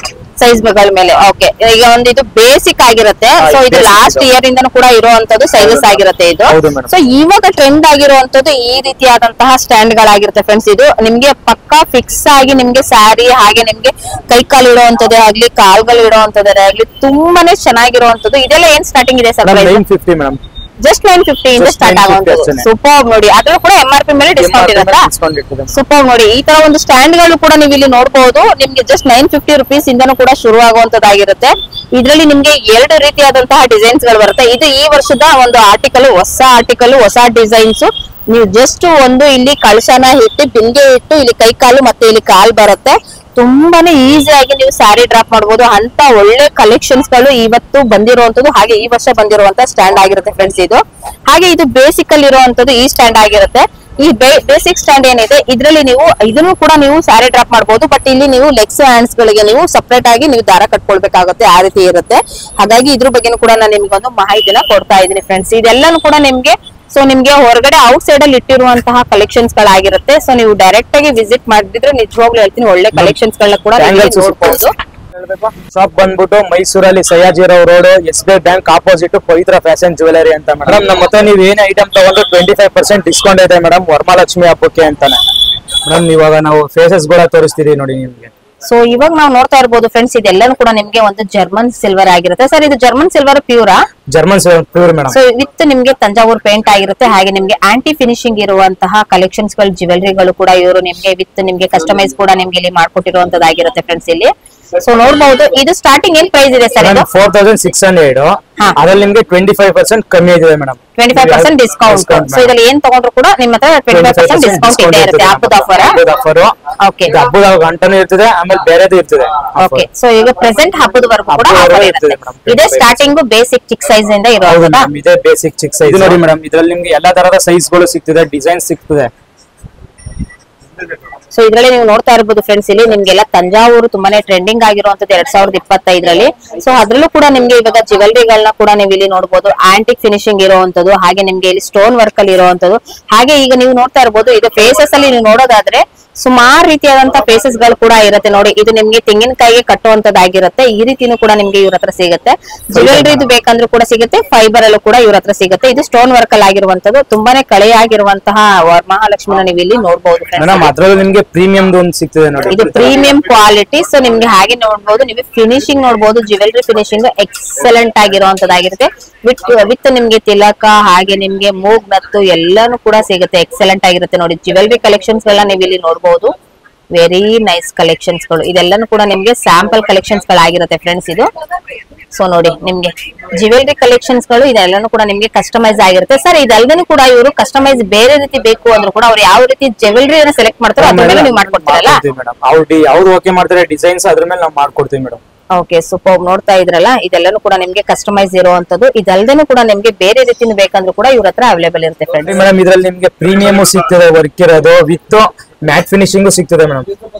Speaker 2: ಸೈಜ್ ಗಳ ಮೇಲೆ. ಓಕೆ, ಈಗ ಒಂದು ಇದು ಬೇಸಿಕ್ ಆಗಿರುತ್ತೆ. ಸೊ ಇದು ಲಾಸ್ಟ್ ಇಯರ್ ಇಂದನೂ ಕೂಡ ಇರುವಂತದ್ದು ಸೈಜಸ್ ಆಗಿರುತ್ತೆ ಇದು. ಸೊ ಇವಾಗ ಟ್ರೆಂಡ್ ಆಗಿರುವಂತದ್ದು ಈ ರೀತಿಯಾದಂತಹ ಸ್ಟ್ಯಾಂಡ್ ಗಳಾಗಿರುತ್ತೆ ಫ್ರೆಂಡ್ಸ್. ಇದು ನಿಮ್ಗೆ ಪಕ್ಕಾ ಫಿಕ್ಸ್ ಆಗಿ ನಿಮ್ಗೆ ಸ್ಯಾರಿ, ಹಾಗೆ ನಿಮ್ಗೆ ಕೈ ಕಾಲು ಇಡುವಂತದ್ದೇ ಆಗ್ಲಿ, ಕಾಲ್ಗಳು ಇಡುವಂತದ್ದೇ ಆಗ್ಲಿ, ತುಂಬಾನೇ ಚೆನ್ನಾಗಿರುವಂತದ್ದು. ಇದೆಲ್ಲ ಏನ್ ಸ್ಟಾರ್ಟಿಂಗ್ ಇದೆ ಸರ್?
Speaker 4: 950 ಮೇಡಮ್.
Speaker 2: ಜಸ್ಟ್ 950 ಇಂದ ಸ್ಟಾರ್ಟ್ ಆಗುವಂತದ್ದು. ಸೂಪರ್ ನೋಡಿ, ಅದ್ರಲ್ಲೂ ಕೂಡ MRP ಮೇಲೆ ಡಿಸ್ಕೌಂಟ್ ಇರುತ್ತಾ? ಸೂಪರ್ ನೋಡಿ, ಈ ತರ ಒಂದು ಸ್ಟ್ಯಾಂಡ್ ಗಳು ಕೂಡ ನೀವು ಇಲ್ಲಿ ನೋಡಬಹುದು. ನಿಮ್ಗೆ ಜಸ್ಟ್ 950 rupees ಇಂದನೂ ಕೂಡ ಶುರು ಆಗುವಂತದ್ದಾಗಿರುತ್ತೆ. ಇದ್ರಲ್ಲಿ ನಿಮ್ಗೆ 2 ರೀತಿಯಾದಂತಹ ಡಿಸೈನ್ಸ್ ಗಳು ಬರುತ್ತೆ. ಇದು ಈ ವರ್ಷದ ಒಂದು ಆರ್ಟಿಕಲ್, ಹೊಸ ಡಿಸೈನ್ಸ್. ನೀವು ಜಸ್ಟ್ ಒಂದು ಇಲ್ಲಿ ಕಳಶನ ಇಟ್ಟು, ಬಿಂದಿಗೆ ಇಟ್ಟು, ಇಲ್ಲಿ ಕೈ ಕಾಲು ಮತ್ತೆ ಇಲ್ಲಿ ಕಾಲ್ ಬರುತ್ತೆ. ತುಂಬಾನೇ ಈಸಿಯಾಗಿ ನೀವು ಸ್ಯಾರಿ ಡ್ರಾಪ್ ಮಾಡಬಹುದು ಅಂತ ಒಳ್ಳೆ ಕಲೆಕ್ಷನ್ಸ್ ಗಳು ಇವತ್ತು ಬಂದಿರುವಂತದ್ದು, ಹಾಗೆ ಈ ವರ್ಷ ಬಂದಿರುವಂತ ಸ್ಟ್ಯಾಂಡ್ ಆಗಿರುತ್ತೆ ಫ್ರೆಂಡ್ಸ್ ಇದು. ಹಾಗೆ ಇದು ಬೇಸಿಕ್ ಅಲ್ಲಿ ಇರುವಂತದ್ದು ಈ ಸ್ಟ್ಯಾಂಡ್ ಆಗಿರುತ್ತೆ. ಈ ಬೇಸಿಕ್ ಸ್ಟ್ಯಾಂಡ್ ಏನಿದೆ ಇದರಲ್ಲಿ ನೀವು ಇದನ್ನು ಕೂಡ ನೀವು ಸ್ಯಾರಿ ಡ್ರಾಪ್ ಮಾಡಬಹುದು, ಬಟ್ ಇಲ್ಲಿ ನೀವು ಲೆಗ್ಸ್ ಹ್ಯಾಂಡ್ಸ್ ಗಳಿಗೆ ನೀವು ಸಪರೇಟ್ ಆಗಿ ನೀವು ದಾರ ಕಟ್ಕೊಳ್ಬೇಕಾಗುತ್ತೆ, ಆ ರೀತಿ ಇರುತ್ತೆ. ಹಾಗಾಗಿ ಇದ್ರ ಬಗ್ಗೆನೂ ಕೂಡ ನಾನು ನಿಮ್ಗೊಂದು ಮಾಹಿತಿನ ಕೊಡ್ತಾ ಇದ್ದೀನಿ ಫ್ರೆಂಡ್ಸ್. ಇದೆಲ್ಲಾನು ಕೂಡ ನಿಮ್ಗೆ ನಿಮ್ಗೆ ಹೊರಗಡೆ ಔಟ್ ಸೈಡ್ ಅಲ್ಲಿ ಇಟ್ಟಿರುವಂತಹ ಕಲೆಕ್ಷನ್ಸ್ ಗಳಾಗಿರುತ್ತೆ. ಸೊ ನೀವು ಡೈರೆಕ್ಟ್ ಆಗಿ ವಿಸಿಟ್ ಮಾಡಿದ್ರೆ ನಿಜವಾಗ್ಲೂ ಹೇಳ್ತೀನಿ ಒಳ್ಳೆ ಕಲೆಕ್ಷನ್ಸ್ ಗಳನ್ನ ಕೂಡ ನೋಡಬಹುದು.
Speaker 4: ಶಾಪ್ ಬಂದ್ಬಿಟ್ಟು ಮೈಸೂರಲ್ಲಿ Sayajirao road SBI bank opposite Pavitra fashion jewellery ಅಂತ ಮೇಡಮ್. ನಮ್ಮ ಹತ್ರ ನೀವು ಏನ್ ಐಟಮ್ ತಗೊಂಡ್ರು 25% ಡಿಸ್ಕೌಂಟ್ ಇದೆ ಮೇಡಮ್, ವರಮಹಾಲಕ್ಷ್ಮಿ ಹಬ್ಬಕ್ಕೆ ಅಂತಾನೆ ಮೇಡಮ್. ಇವಾಗ ನಾವು ಫೇಸಸ್ ಗಳ ತೋರಿಸ್ತೀವಿ ನೋಡಿ ನಿಮ್ಗೆ.
Speaker 2: ಸೊ ಇವಾಗ ನಾವು ನೋಡ್ತಾ ಇರಬಹುದು ಫ್ರೆಂಡ್ಸ್, ಇದೆಲ್ಲಾನು ಕೂಡ ನಿಮ್ಗೆ ಒಂದು ಜರ್ಮನ್ ಸಿಲ್ವರ್ ಆಗಿರುತ್ತೆ. ಸರ್ ಇದು ಜರ್ಮನ್ ಸಿಲ್ವರ್ ಪ್ಯೂರಾ?
Speaker 4: German silver pure madam.
Speaker 2: So with ನಿಮ್ಗೆ ತಂಜಾವೂರ್ ಪೇಂಟ್ ಆಗಿರುತ್ತೆ. ಹಾಗೆ ನಿಮ್ಗೆ ಆಂಟಿ ಫಿನಿಶಿಂಗ್ ಇರುವಂತಹ ಕಲೆಕ್ಷನ್ಸ್ ಗಳು ಜ್ಯುವೆಲರಿಗಳು ಕೂಡ ಇವರು ನಿಮ್ಗೆ ವಿತ್ ನಿಮ್ಗೆ ಕಸ್ಟಮೈಸ್ ಕೂಡ ನಿಮ್ಗೆ ಇಲ್ಲಿ ಮಾಡ್ಕೊಟ್ಟಿರುವಂತದ್ದಾಗಿರುತ್ತೆ ಫ್ರೆಂಡ್ಸ್ ಇಲ್ಲಿ. ಸೊ ನೋಡಬಹುದು ಇದು ಸ್ಟಾರ್ಟಿಂಗ್ ಏನ್ ಪ್ರೈಸ್ ಇದೆ ಸರ್? ಇದು
Speaker 4: 4600. ಅದ್ರಲ್ಲಿ ನಿಮ್ಗೆ 25% ಕಮ್ಮಿ ಇದೆ ಮೇಡಮ್,
Speaker 2: 25% ಡಿಸ್ಕೌಂಟ್. ಸೊ ಇದ್ರಲ್ಲಿ ಏನ್ ತಗೊಂಡ್ರು ಕೂಡ ನಿಮ್ಮ ಹತ್ರ 25% ಡಿಸ್ಕೌಂಟ್ ಇದ್ದೇ ಇರುತ್ತೆ. ಹಬ್ಬದ ಆಫರ್. ಓಕೆ,
Speaker 4: ಹಬ್ಬದ ಗಂಟನೂ ಇರ್ತದೆ, ಆಮೇಲೆ ಬೇರೆದು ಇರ್ತದೆ.
Speaker 2: ಓಕೆ, ಸೊ ಈಗ ಪ್ರೆಸೆಂಟ್ ಹಬ್ಬದವರೆಗೂ ಕೂಡ ಆಫರ್ ಇರುತ್ತೆ. ಇದೇ ಸ್ಟಾರ್ಟಿಂಗ್ ಬೇಸಿಕ್ ಚಿಕ್ ಸೈಜ್ ಇಂದ ಇರೋದು.
Speaker 4: ಇದೇ ಬೇಸಿಕ್ ಚಿಕ್ ಸೈಜ್ ನೋಡಿ ಮೇಡಮ್. ಇದ್ರಲ್ಲಿ ನಿಮ್ಗೆ ಎಲ್ಲಾ ತರದ ಸೈಜ್ ಗಳು ಸಿಗ್ತದೆ, ಡಿಸೈನ್ ಸಿಗ್ತದೆ.
Speaker 2: ಸೊ ಇದ್ರಲ್ಲಿ ನೀವು ನೋಡ್ತಾ ಇರಬಹುದು ಫ್ರೆಂಡ್ಸ್, ಇಲ್ಲಿ ನಿಮ್ಗೆಲ್ಲ ತಂಜಾವೂರು ತುಂಬಾನೇ ಟ್ರೆಂಡಿಂಗ್ ಆಗಿರುವಂತದ್ದು 2025ರಲ್ಲಿ. ಸೊ ಅದ್ರಲ್ಲೂ ಕೂಡ ನಿಮ್ಗೆ ಇವಾಗ ಜ್ಯುವೆಲರಿಗಳನ್ನ ಕೂಡ ನೀವು ಇಲ್ಲಿ ನೋಡಬಹುದು, ಆಂಟಿಕ್ ಫಿನಿಶಿಂಗ್ ಇರುವಂತದ್ದು, ಹಾಗೆ ನಿಮ್ಗೆ ಇಲ್ಲಿ ಸ್ಟೋನ್ ವರ್ಕ್ ಅಲ್ಲಿ ಇರುವಂತದ್ದು. ಹಾಗೆ ಈಗ ನೀವು ನೋಡ್ತಾ ಇರಬಹುದು ಇದು ಫೇಸಸ್ ಅಲ್ಲಿ ನೀವು ನೋಡೋದಾದ್ರೆ ಸುಮಾರು ರೀತಿಯಾದಂತಹ ಫೇಸಸ್ ಗಳು ಕೂಡ ಇರುತ್ತೆ ನೋಡಿ. ಇದು ನಿಮ್ಗೆ ತೆಂಗಿನಕಾಯಿಗೆ ಕಟ್ಟುವಂತದ್ದಾಗಿರುತ್ತೆ. ಈ ರೀತಿನೂ ಕೂಡ ನಿಮ್ಗೆ ಇವ್ರ ಹತ್ರ ಸಿಗುತ್ತೆ. ಜ್ಯುವೆಲರಿ ಇದು ಬೇಕಂದ್ರೂ ಕೂಡ ಸಿಗುತ್ತೆ, ಫೈಬರ್ ಅಲ್ಲೂ ಕೂಡ ಇವ್ರ ಹತ್ರ ಸಿಗುತ್ತೆ. ಇದು ಸ್ಟೋನ್ ವರ್ಕ್ ಅಲ್ಲಿ ಆಗಿರುವಂತದ್ದು, ತುಂಬಾನೇ ಕಳೆಯಾಗಿರುವಂತಹ ವರಮಹಾಲಕ್ಷ್ಮಿನ ನೀವು ಇಲ್ಲಿ ನೋಡಬಹುದು.
Speaker 4: ಅದ್ರಲ್ಲಿ ನಿಮ್ಗೆ ಪ್ರೀಮಿಯಂ ಒಂದು ಸಿಗ್ತದೆ ನೋಡಿ,
Speaker 2: ಇದು ಪ್ರೀಮಿಯಂ ಕ್ವಾಲಿಟಿ. ಸೊ ನಿಮ್ಗೆ ಹಾಗೆ ನೋಡಬಹುದು, ನೀವು ಫಿನಿಶಿಂಗ್ ನೋಡಬಹುದು, ಜ್ಯುವೆಲರಿ ಫಿನಿಶಿಂಗ್ ಎಕ್ಸಲೆಂಟ್ ಆಗಿರುವಂತದ್ದಾಗಿರುತ್ತೆ. ವಿತ್ ನಿಮ್ಗೆ ತಿಲಕ ಹಾಗೆ ನಿಮ್ಗೆ ಮೂಗ್ ನತ್ತು ಎಲ್ಲಾನು ಕೂಡ ಸಿಗುತ್ತೆ. ಎಕ್ಸಲೆಂಟ್ ಆಗಿರುತ್ತೆ ನೋಡಿ. ಜ್ಯುವೆಲರಿ ಕಲೆಕ್ಷನ್ಸ್ ಗಳನ್ನ ನೀವು ಇಲ್ಲಿ ನೋಡಬಹುದು. ವೆರಿ ನೈಸ್ ಕಲೆಕ್ಷನ್ಸ್ ಗಳು. ಇದೆಲ್ಲಾನು ಕೂಡ ನಿಮ್ಗೆ ಸ್ಯಾಂಪಲ್ ಕಲೆಕ್ಷನ್ಸ್ ಗಳಾಗಿರುತ್ತೆ ಫ್ರೆಂಡ್ಸ್ ಇದು. ಸೊ ನೋಡಿ ನಿಮ್ಗೆ ಜ್ಯುವೆಲರಿ ಕಲೆಕ್ಷನ್ಸ್ ಗಳು ಇದೆಲ್ಲಾನು ಕೂಡ ನಿಮ್ಗೆ ಕಸ್ಟಮೈಸ್ ಆಗಿರುತ್ತೆ. ಸರ್ ಇದಲ್ದೇನು ಕೂಡ ಇವರು ಕಸ್ಟಮೈಸ್ ಬೇರೆ ರೀತಿ ಬೇಕು ಅಂದ್ರೂ ಕೂಡ ಅವ್ರು ಯಾವ ರೀತಿ ಜ್ಯುವೆಲರಿ ಸೆಲೆಕ್ಟ್ ಮಾಡ್ತಾರೋ ಅದ್ರ ಮೇಲೆ ನೀವು ಮಾಡ್ಕೊಡ್ತೀರಲ್ಲ
Speaker 4: ಮೇಡಮ್. ಅವ್ರು ಓಕೆ ಮಾಡ್ತಾರೆ ಡಿಸೈನ್ಸ್, ಅದ್ರ ಮೇಲೆ ನಾವು ಮಾಡ್ಕೊಡ್ತೀವಿ ಮೇಡಮ್.
Speaker 2: Okay, super. ನೋಡ್ತಾ ಇದ್ರಲ್ಲ, ಇದೆಲ್ಲಾನು ಕೂಡ ನಿಮ್ಗೆ ಕಸ್ಟಮೈಸ್ ಇರುವಂತದ್ದು. ಇದಲ್ದೇನು ಕೂಡ ನಿಮ್ಗೆ ಬೇರೆ ರೀತಿನ ಬೇಕಂದ್ರೂ ಕೂಡ ಇವ್ರ ಹತ್ರ ಅವೈಲೇಬಲ್ ಇರುತ್ತೆ ಫ್ರೆಂಡ್ಸ್.
Speaker 4: ಮೇಡಮ್ ಇದ್ರಲ್ಲಿ ನಿಮ್ಗೆ ಪ್ರೀಮಿಯಂ ಸಿಗ್ತದೆ, ವರ್ಕ್ ಇರೋದು ವಿತ್ ಮ್ಯಾಟ್ ಫಿನಿಶಿಂಗ್ ಸಿಗ್ತದೆ ಮೇಡಮ್.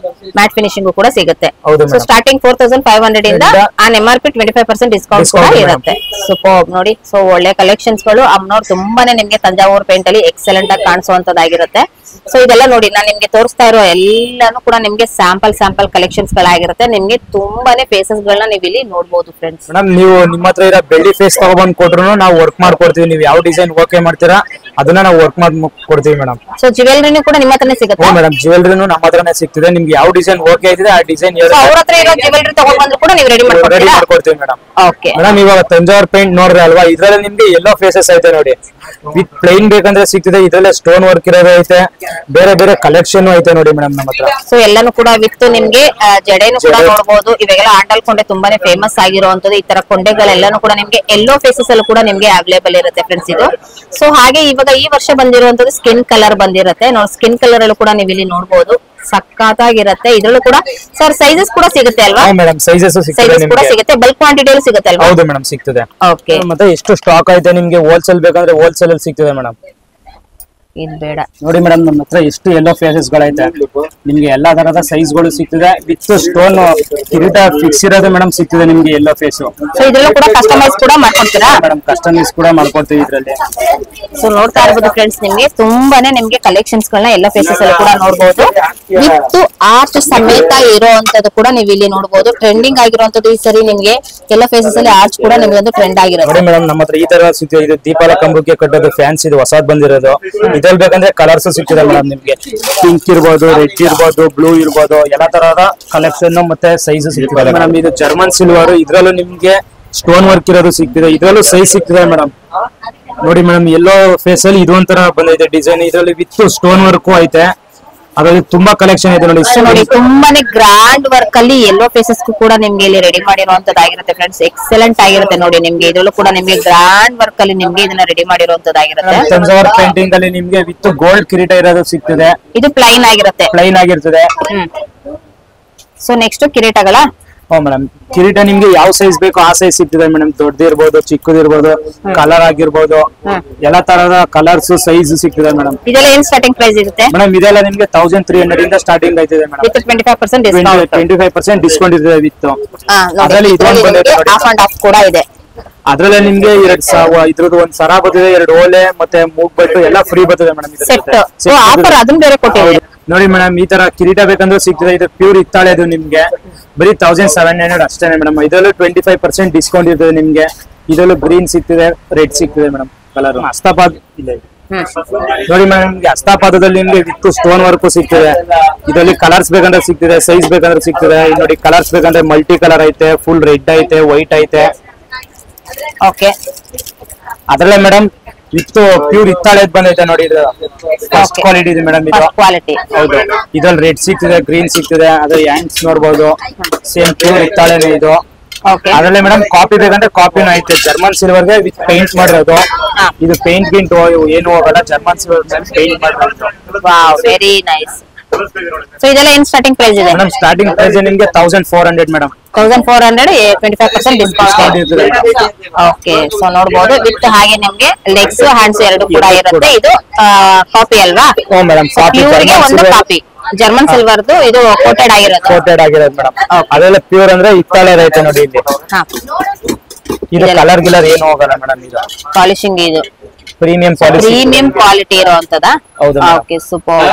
Speaker 2: ಮ್ಯಾಟ್ ಫಿನಿಶಿಂಗ್ ಕೂಡ ಸಿಗುತ್ತೆ.
Speaker 4: ಹೌದು
Speaker 2: ಸೊ ಸ್ಟಾರ್ಟಿಂಗ್ 4500 ಇಂದ ಆನ್ MRP 25% ಡಿಸ್ಕೌಂಟ್ ಕೂಡ ಇರುತ್ತೆ. ಸೂಪರ್ ನೋಡಿ. ಸೊ ಒಳ್ಳೆ ಕಲೆಕ್ಷನ್ಸ್ ಗಳು ಅಮ್ನೋರ್ ತುಂಬಾನೇ ನಿಮ್ಗೆ ತಂಜಾವೂರ್ ಪೇಂಟ್ ಅಲ್ಲಿ ಎಕ್ಸಲೆಂಟ್ ಆಗಿ ಕಾಣಿಸುವಂತದ್ದಾಗಿರುತ್ತೆ. ಸೊ ಇದೆಲ್ಲ ನೋಡಿ ನಾನು ನಿಮ್ಗೆ ತೋರಿಸ್ತಾ ಇರೋ ಎಲ್ಲಾನು ಕೂಡ ನಿಮ್ಗೆ ಸ್ಯಾಂಪಲ್ ಕಲೆಕ್ಷನ್ಸ್ ಗಳಾಗಿರುತ್ತೆ. ನಿಮ್ಗೆ ತುಂಬಾನೇ ಫೇಸಸ್ ಗಳನ್ನ ನೀವು ಇಲ್ಲಿ ನೋಡಬಹುದು ಫ್ರೆಂಡ್ಸ್.
Speaker 4: ಮೇಡಮ್ ನೀವು ನಿಮ್ಮ ಹತ್ರ ಇರೋ ಬೆಳ್ಳಿ ಫೇಸ್ ತಗೊಬಂದ್ ಕೊಟ್ರು ನಾವು ವರ್ಕ್ ಮಾಡ್ಕೊಡ್ತೀವಿ. ನೀವು ಯಾವ ಡಿಸೈನ್ ಓಕೆ ಮಾಡ್ತೀರಾ ಅದನ್ನ ನಾವು ವರ್ಕ್ ಮಾಡಿ ಕೊಡ್ತೀವಿ ಮೇಡಮ್.
Speaker 2: ಸೊ ಜ್ಯುವೆಲರಿನೂ ಕೂಡ ನಿಮ್ಮ ಹತ್ರನೇ ಸಿಗುತ್ತೆ
Speaker 4: ಮೇಡಮ್. ಜ್ಯುವೆಲರಿನೂ ನಮ್ಮ ಹತ್ರನೇ ಸಿಗ್ತದೆ. ನಿಮ್ಗೆ ಯಾವ ಡಿಸೈನ್ ಓಕೆ ಇದೆ ಆ ಡಿಸೈನ್
Speaker 2: ಅವ್ರ ಹತ್ರ ಇರೋ ಜ್ಯುವೆಲರಿ ತಗೊಂಡ್ ಬಂದ್ರು ಕೂಡ ನೀವು ರೆಡಿ
Speaker 4: ಮಾಡ್ಕೊಡ್ತೀವಿ ಮೇಡಮ್.
Speaker 2: ಓಕೆ
Speaker 4: ಮೇಡಮ್ ಇವಾಗ ತಂಜಾವೂರ್ ಪೇಂಟ್ ನೋಡ್ರಿ ಅಲ್ವಾ, ಇದ್ರಲ್ಲಿ ನಿಮ್ಗೆ ಎಲ್ಲೋ ಫೇಸಸ್ ಐತೆ ನೋಡಿ. ವಿತ್ ಪ್ಲೈನ್ ಬೇಕಂದ್ರೆ ಸಿಗ್ತದೆ, ಇದ್ರಲ್ಲೇ ಸ್ಟೋನ್ ವರ್ಕ್ ಇರೋದು ಐತೆ, ಬೇರೆ ಬೇರೆ ಕಲೆಕ್ಷನ್ ಐತೆ ನೋಡಿ ಮೇಡಮ್ ನಮ್ಮ ಹತ್ರ.
Speaker 2: ಸೊ ಎಲ್ಲಾನು ಕೂಡ ವಿತ್ ನಿಮ್ಗೆ ಜಡೆನು ಕೂಡ ನೋಡಬಹುದು. ಇವಾಗೆಲ್ಲ ಆಂಡಲ್ ಕೊಂಡೆ ತುಂಬಾನೇ ಫೇಮಸ್ ಆಗಿರುವಂತದ್ದು. ಈ ತರ ಕೊಂಡೆಗಳೆಲ್ಲಾನು ಕೂಡ ನಿಮ್ಗೆ ಎಲ್ಲೋ ಫೇಸಸ್ ಅಲ್ಲೂ ಕೂಡ ನಿಮ್ಗೆ ಅವೈಲೇಬಲ್ ಇರುತ್ತೆ ಫ್ರೆಂಡ್ಸ್ ಇದು. ಸೊ ಹಾಗೆ ಇವಾಗ ಈ ವರ್ಷ ಬಂದಿರುವಂತದ್ದು ಸ್ಕಿನ್ ಕಲರ್ ಬಂದಿರುತ್ತೆ ನೋಡಿ. ಸ್ಕಿನ್ ಕಲರ್ ಅಲ್ಲೂ ಕೂಡ ನೀವು ಇಲ್ಲಿ ನೋಡಬಹುದು, ಸಕ್ಕತ್ತಾಗಿರುತ್ತೆ. ಇದ್ರಲ್ಲೂ ಕೂಡ ಸರ್ ಸೈಜಸ್ ಕೂಡ ಸಿಗುತ್ತೆ ಅಲ್ವಾ
Speaker 4: ಮೇಡಮ್? ಸೈಜಸ್
Speaker 2: ಕೂಡ ಸಿಗುತ್ತೆ, ಬಲ್ಕ್ ಕ್ವಾಂಟಿಟಿಯಲ್ಲಿ ಸಿಗುತ್ತೆ ಅಲ್ವಾ?
Speaker 4: ಹೌದು ಮೇಡಮ್, ಸಿಗ್ತದೆ.
Speaker 2: ಓಕೆ,
Speaker 4: ಮತ್ತೆ ಎಷ್ಟು ಸ್ಟಾಕ್ ಐತೆ ನಿಮ್ಗೆ ಹೋಲ್ಸೇಲ್ ಬೇಕಂದ್ರೆ ಹೋಲ್ಸೇಲ್ ಅಲ್ಲಿ ಸಿಗ್ತದೆ ಮೇಡಮ್.
Speaker 2: ಇದು ಬೇಡ
Speaker 4: ನೋಡಿ ಮೇಡಮ್, ನಮ್ಮ ಹತ್ರ ಎಷ್ಟು ಎಲ್ಲೋ ಫೇಸಸ್ ಗಳೈತೆ. ನಿಮ್ಗೆ ಎಲ್ಲಾ ತರದ ಸೈಜ್ ಗಳು ಸಿಗ್ತದೆ. ವಿತ್ ಸ್ಟೋನ್ ಕಿರೀಟ ಫಿಕ್ಸ್ ಇರೋದು ಮೇಡಮ್ ಸಿಗ್ತದೆ ನಿಮ್ಗೆ ಎಲ್ಲೋ ಫೇಸ್.
Speaker 2: ಸೊ ಇದ್ರಲ್ಲೂ ಕೂಡ ಕಸ್ಟಮೈಸ್ ಕೂಡ ಮಾಡ್ಕೊಡ್ತೀರಾ
Speaker 4: ಮೇಡಮ್? ಕಸ್ಟಮೈಸ್ ಕೂಡ ಮಾಡ್ಕೊಡ್ತೀವಿ ಇದ್ರಲ್ಲಿ.
Speaker 2: ಸೊ ನೋಡ್ತಾ ಇರ್ಬೋದು ಫ್ರೆಂಡ್ಸ್, ನಿಮ್ಗೆ ತುಂಬಾನೇ ನಿಮ್ಗೆ ಕಲೆಕ್ಷನ್ಸ್ ಗಳನ್ನ ಎಲ್ಲ ಫೇಸಸ್ ಅಲ್ಲಿ ಕೂಡ ನೋಡಬಹುದು. ವಿತ್ ಆರ್ಚ್ ಸಮೇತ ಇರುವಂತದ್ದು ಕೂಡ ನೀವು ಇಲ್ಲಿ ನೋಡಬಹುದು. ಟ್ರೆಂಡಿಂಗ್ ಆಗಿರುವಂತದ್ದು ಈ ಸರಿ ನಿಮ್ಗೆ ಎಲ್ಲ ಫೇಸಸ್ ಅಲ್ಲಿ ಆರ್ಚ್ ಕೂಡ ನಿಮ್ಗೆ ಒಂದು ಟ್ರೆಂಡ್ ಆಗಿರುತ್ತೆ.
Speaker 4: ನೋಡಿ ಮೇಡಮ್, ನಮ್ಮ ಹತ್ರ ಈ ತರ ಸಿಗ್ತದೆ. ಇದು ದೀಪಾಲ ಕಂಬಕ್ಕೆ ಕಟ್ಟೋದು ಫ್ಯಾನ್ಸ್, ಇದು ಹೊಸದ್ ಬಂದಿರೋದು. ಇದ್ರಲ್ಲಿ ಬೇಕಂದ್ರೆ ಕಲರ್ಸ್ ಸಿಗ್ತದೆ ಮೇಡಮ್ ನಿಮ್ಗೆ. ಪಿಂಕ್ ಇರ್ಬೋದು, ರೆಡ್ ಇರ್ಬೋದು, ಬ್ಲೂ ಇರ್ಬೋದು, ಎಲ್ಲಾ ತರಹದ ಕಲೆಕ್ಷನ್ ಮತ್ತೆ ಸೈಜ್ ಸಿಗ್ತದೆ ಮೇಡಮ್. ಇದು ಜರ್ಮನ್ ಸಿಲ್ವರ್, ಇದ್ರಲ್ಲೂ ನಿಮ್ಗೆ ಸ್ಟೋನ್ ವರ್ಕ್ ಇರೋದು ಸಿಗ್ತದೆ. ಇದ್ರಲ್ಲೂ ಸೈಜ್ ಸಿಗ್ತದೆ ಮೇಡಮ್. ನೋಡಿ ಮೇಡಮ್, ಎಲ್ಲೋ ಫೇಸ್ ಅಲ್ಲಿ ಇದು ಒಂಥರ ಬಂದಿದೆ ಡಿಸೈನ್. ಇದ್ರಲ್ಲಿ ವಿತ್ ಸ್ಟೋನ್ ವರ್ಕ್ ಐತೆ. ಅದರಲ್ಲಿ ತುಂಬಾ ಕಲೆಕ್ಷನ್ ಇದೆ ನೋಡಿ.
Speaker 2: ನೋಡಿ ತುಂಬಾನೇ ಗ್ರಾಂಡ್ ವರ್ಕ್ ಅಲ್ಲಿ ಎಲ್ಲೋ ಫೇಸಸ್ ಕೂಡ ನಿಮ್ಗೆ ಇಲ್ಲಿ ರೆಡಿ ಮಾಡಿರುವಂತದ್ದಾಗಿರುತ್ತೆ ಫ್ರೆಂಡ್ಸ್. ಎಕ್ಸಲೆಂಟ್ ಆಗಿರುತ್ತೆ ನೋಡಿ. ನಿಮ್ಗೆ ಇದರಲ್ಲೂ ಕೂಡ ನಿಮ್ಗೆ ಗ್ರಾಂಡ್ ವರ್ಕ್ ಅಲ್ಲಿ ನಿಮ್ಗೆ ಇದನ್ನ ರೆಡಿ ಮಾಡಿರುವಂತದ್ದಾಗಿರುತ್ತೆ.
Speaker 4: ತಂಜಾವೂರ್ ಪೇಂಟಿಂಗ್ ಅಲ್ಲಿ ನಿಮ್ಗೆ ವಿತ್ ಗೋಲ್ಡ್ ಕಿರೀಟ ಇರೋದು ಸಿಗ್ತದೆ.
Speaker 2: ಇದು ಪ್ಲೈನ್ ಆಗಿರುತ್ತೆ.
Speaker 4: ಪ್ಲೈನ್ ಆಗಿರ್ತದೆ.
Speaker 2: ಸೊ ನೆಕ್ಸ್ಟ್ ಕಿರೀಟಗಳ
Speaker 4: ಮೇಡಮ್ ಕಿರೀಟ ನಿಮ್ಗೆ ಯಾವ ಸೈಜ್ ಬೇಕು ಆ ಸೈಜ್ ಸಿಗ್ತದೆ ಮೇಡಮ್. ದೊಡ್ಡದಿರ್ಬೋದು, ಚಿಕ್ಕದಿರ್ಬೋದು, ಕಲರ್ ಆಗಿರ್ಬೋದು, ಎಲ್ಲಾ ತರದ ಕಲರ್ಸ್ ಸೈಜ್ ಸಿಗ್ತದೆ ಮೇಡಮ್.
Speaker 2: ಇದೆಲ್ಲ ಏನ್ ಸ್ಟಾರ್ಟಿಂಗ್ ಪ್ರೈಸ್ ಇರುತ್ತೆ
Speaker 4: ಮೇಡಮ್ ಇದೆಲ್ಲ ನಿಮ್ಗೆ 1300 ಇಂದ ಸ್ಟಾರ್ಟಿಂಗ್ ಆಯ್ತದೆ ಮೇಡಮ್.
Speaker 2: With 25% discount.
Speaker 4: 25% ಡಿಸ್ಕೌಂಟ್ ಇದೆ ವಿತ್.
Speaker 2: ಅದರಲ್ಲಿ ಇದೊಂದು ಬಂದಿದೆ ನೋಡಿ, ಆಫ್ ಅಂಡ್ ಆಫ್ ಕೂಡ ಇದೆ.
Speaker 4: ಅದ್ರಲ್ಲೇ ನಿಮ್ಗೆ 2000 ಇದ್ರದ್ದು ಒಂದ್ ಸರ ಬರ್ತದೆ, 2 ಓಲೆ ಮತ್ತೆ ಮೂಗ್ ಬಟ್ಟು ಎಲ್ಲ ಫ್ರೀ ಬರ್ತದೆ ಮೇಡಮ್.
Speaker 2: ಸೆಟ್ ಆಫರ್ ಅದನ್ನ ಬೇರೆ ಕೊಟ್ಟಿದೆ
Speaker 4: ನೋಡಿ ಮೇಡಮ್. ಈ ತರ ಕಿರೀಟ ಬೇಕಂದ್ರೆ ಸಿಗ್ತದೆ. ಇದು ಪ್ಯೂರ್ ಹಿತ್ತಾಳೆ, ಇದು ನಿಮ್ಗೆ ಬರೀ 1700 ಅಷ್ಟೇ ಮೇಡಮ್. ಇದರಲ್ಲೂ 25% ಡಿಸ್ಕೌಂಟ್ ಇರ್ತದೆ ನಿಮ್ಗೆ. ಇದರಲ್ಲೂ ಗ್ರೀನ್ ಸಿಗ್ತದೆ, ರೆಡ್ ಸಿಗ್ತದೆ ಮೇಡಮ್ ಕಲರ್. ಹಸ್ತಪಾದ ಇದೆ ನೋಡಿ ಮೇಡಮ್. ನಿಮ್ಗೆ ಹಸ್ತಪಾದದಲ್ಲಿ ನಿಮ್ಗೆ ವಿತ್ ಸ್ಟೋನ್ ವರ್ಕ್ ಸಿಗ್ತದೆ. ಇದರಲ್ಲಿ ಕಲರ್ಸ್ ಬೇಕಂದ್ರೆ ಸಿಗ್ತದೆ, ಸೈಜ್ ಬೇಕಂದ್ರೆ ಸಿಗ್ತದೆ. ನೋಡಿ ಕಲರ್ಸ್ ಬೇಕಂದ್ರೆ ಮಲ್ಟಿ ಕಲರ್ ಐತೆ, ಫುಲ್ ರೆಡ್ ಐತೆ, ವೈಟ್ ಐತೆ.
Speaker 2: ಓಕೆ,
Speaker 4: ಅದ್ರಲ್ಲೇ ಮೇಡಮ್ ವಿತ್ ಪ್ಯೂರ್ ಹಿತ್ತಾಳೆ ಬಂದೈತೆ ನೋಡಿ. ಇದು ಫಸ್ಟ್ ಕ್ವಾಲಿಟಿ ಇದೆ ಮೇಡಮ್. ಇದು
Speaker 2: ಕ್ವಾಲಿಟಿ
Speaker 4: ಹೌದು. ಇದ್ರಲ್ಲಿ ರೆಡ್ ಸಿಗ್ತದೆ, ಗ್ರೀನ್ ಸಿಗ್ತದೆ. ಅದ್ರ ಹ್ಯಾಂಡ್ಸ್ ನೋಡ್ಬೋದು, ಸೇಮ್ ಪ್ಯೂರ್ ಹಿತ್ತಾಳೆನೆ ಇದು.
Speaker 2: ಓಕೆ,
Speaker 4: ಅದ್ರಲ್ಲಿ ಮೇಡಮ್ ಕಾಪಿ ಬೇಕಂದ್ರೆ ಕಾಪಿನೂ ಐತೆ. ಜರ್ಮನ್ ಸಿಲ್ವರ್ಗೆ ವಿತ್ ಪೇಂಟ್ ಮಾಡಿರೋದು. ಇದು ಪೇಂಟ್ ಗಿಂಟ್ ಏನು ಹೋಗಲ್ಲ, ಜರ್ಮನ್ ಸಿಲ್ವರ್ ಪೇಂಟ್ ಮಾಡಿರೋದು.
Speaker 2: Wow, very nice. ಸೊ ಇದೆಲ್ಲ ಏನ್ ಸ್ಟಾರ್ಟಿಂಗ್ ಪ್ರೈಸ್ ಇದೆ
Speaker 4: ಮೇಡಮ್? ಸ್ಟಾರ್ಟಿಂಗ್ ಪ್ರೈಸ್ ನಿಮ್ಗೆ 1400 ಮೇಡಮ್.
Speaker 2: 1400 25% ಡಿಸ್ಕೌಂಟ್ ಇರುತ್ತೆ. ಓಕೆ, ಸೊ ನೋಡಬಹುದು ವಿತ್ ಹಾಗೆ ನಿಮ್ಗೆ ಲೆಗ್ಸ್ ಹ್ಯಾಂಡ್ಸ್ ಎರಡು ಕೂಡ ಇರುತ್ತೆ. ಇದು ಕಾಪಿ ಅಲ್ವಾ?
Speaker 4: ಮೇಡಮ್
Speaker 2: ಪ್ಯೂರ್ ಗೆ ಒಂದು ಕಾಪಿ ಜರ್ಮನ್ ಸಿಲ್ವರ್ದು ಇದು ಕೋಟೆಡ್ ಆಗಿರೋದು
Speaker 4: ಮೇಡಮ್. ಅದೆಲ್ಲ ಪ್ಯೂರ್ ಅಂದ್ರೆ ಹಿತ್ತಾಳೆ ಐತೆ ನೋಡಿ ಇಲ್ಲಿ. ಇದು ಕಲರ್ ಗಿಲರ್ ಏನು ಹೋಗಲ್ಲ ಮೇಡಮ್. ಇದು
Speaker 2: ಪಾಲಿಶಿಂಗ್, ಇದು
Speaker 4: ಪ್ರೀಮಿಯಂ
Speaker 2: ಕ್ವಾಲಿಟಿ ಇರುವಂತದ.
Speaker 4: ಹೌದು.
Speaker 2: Okay, super.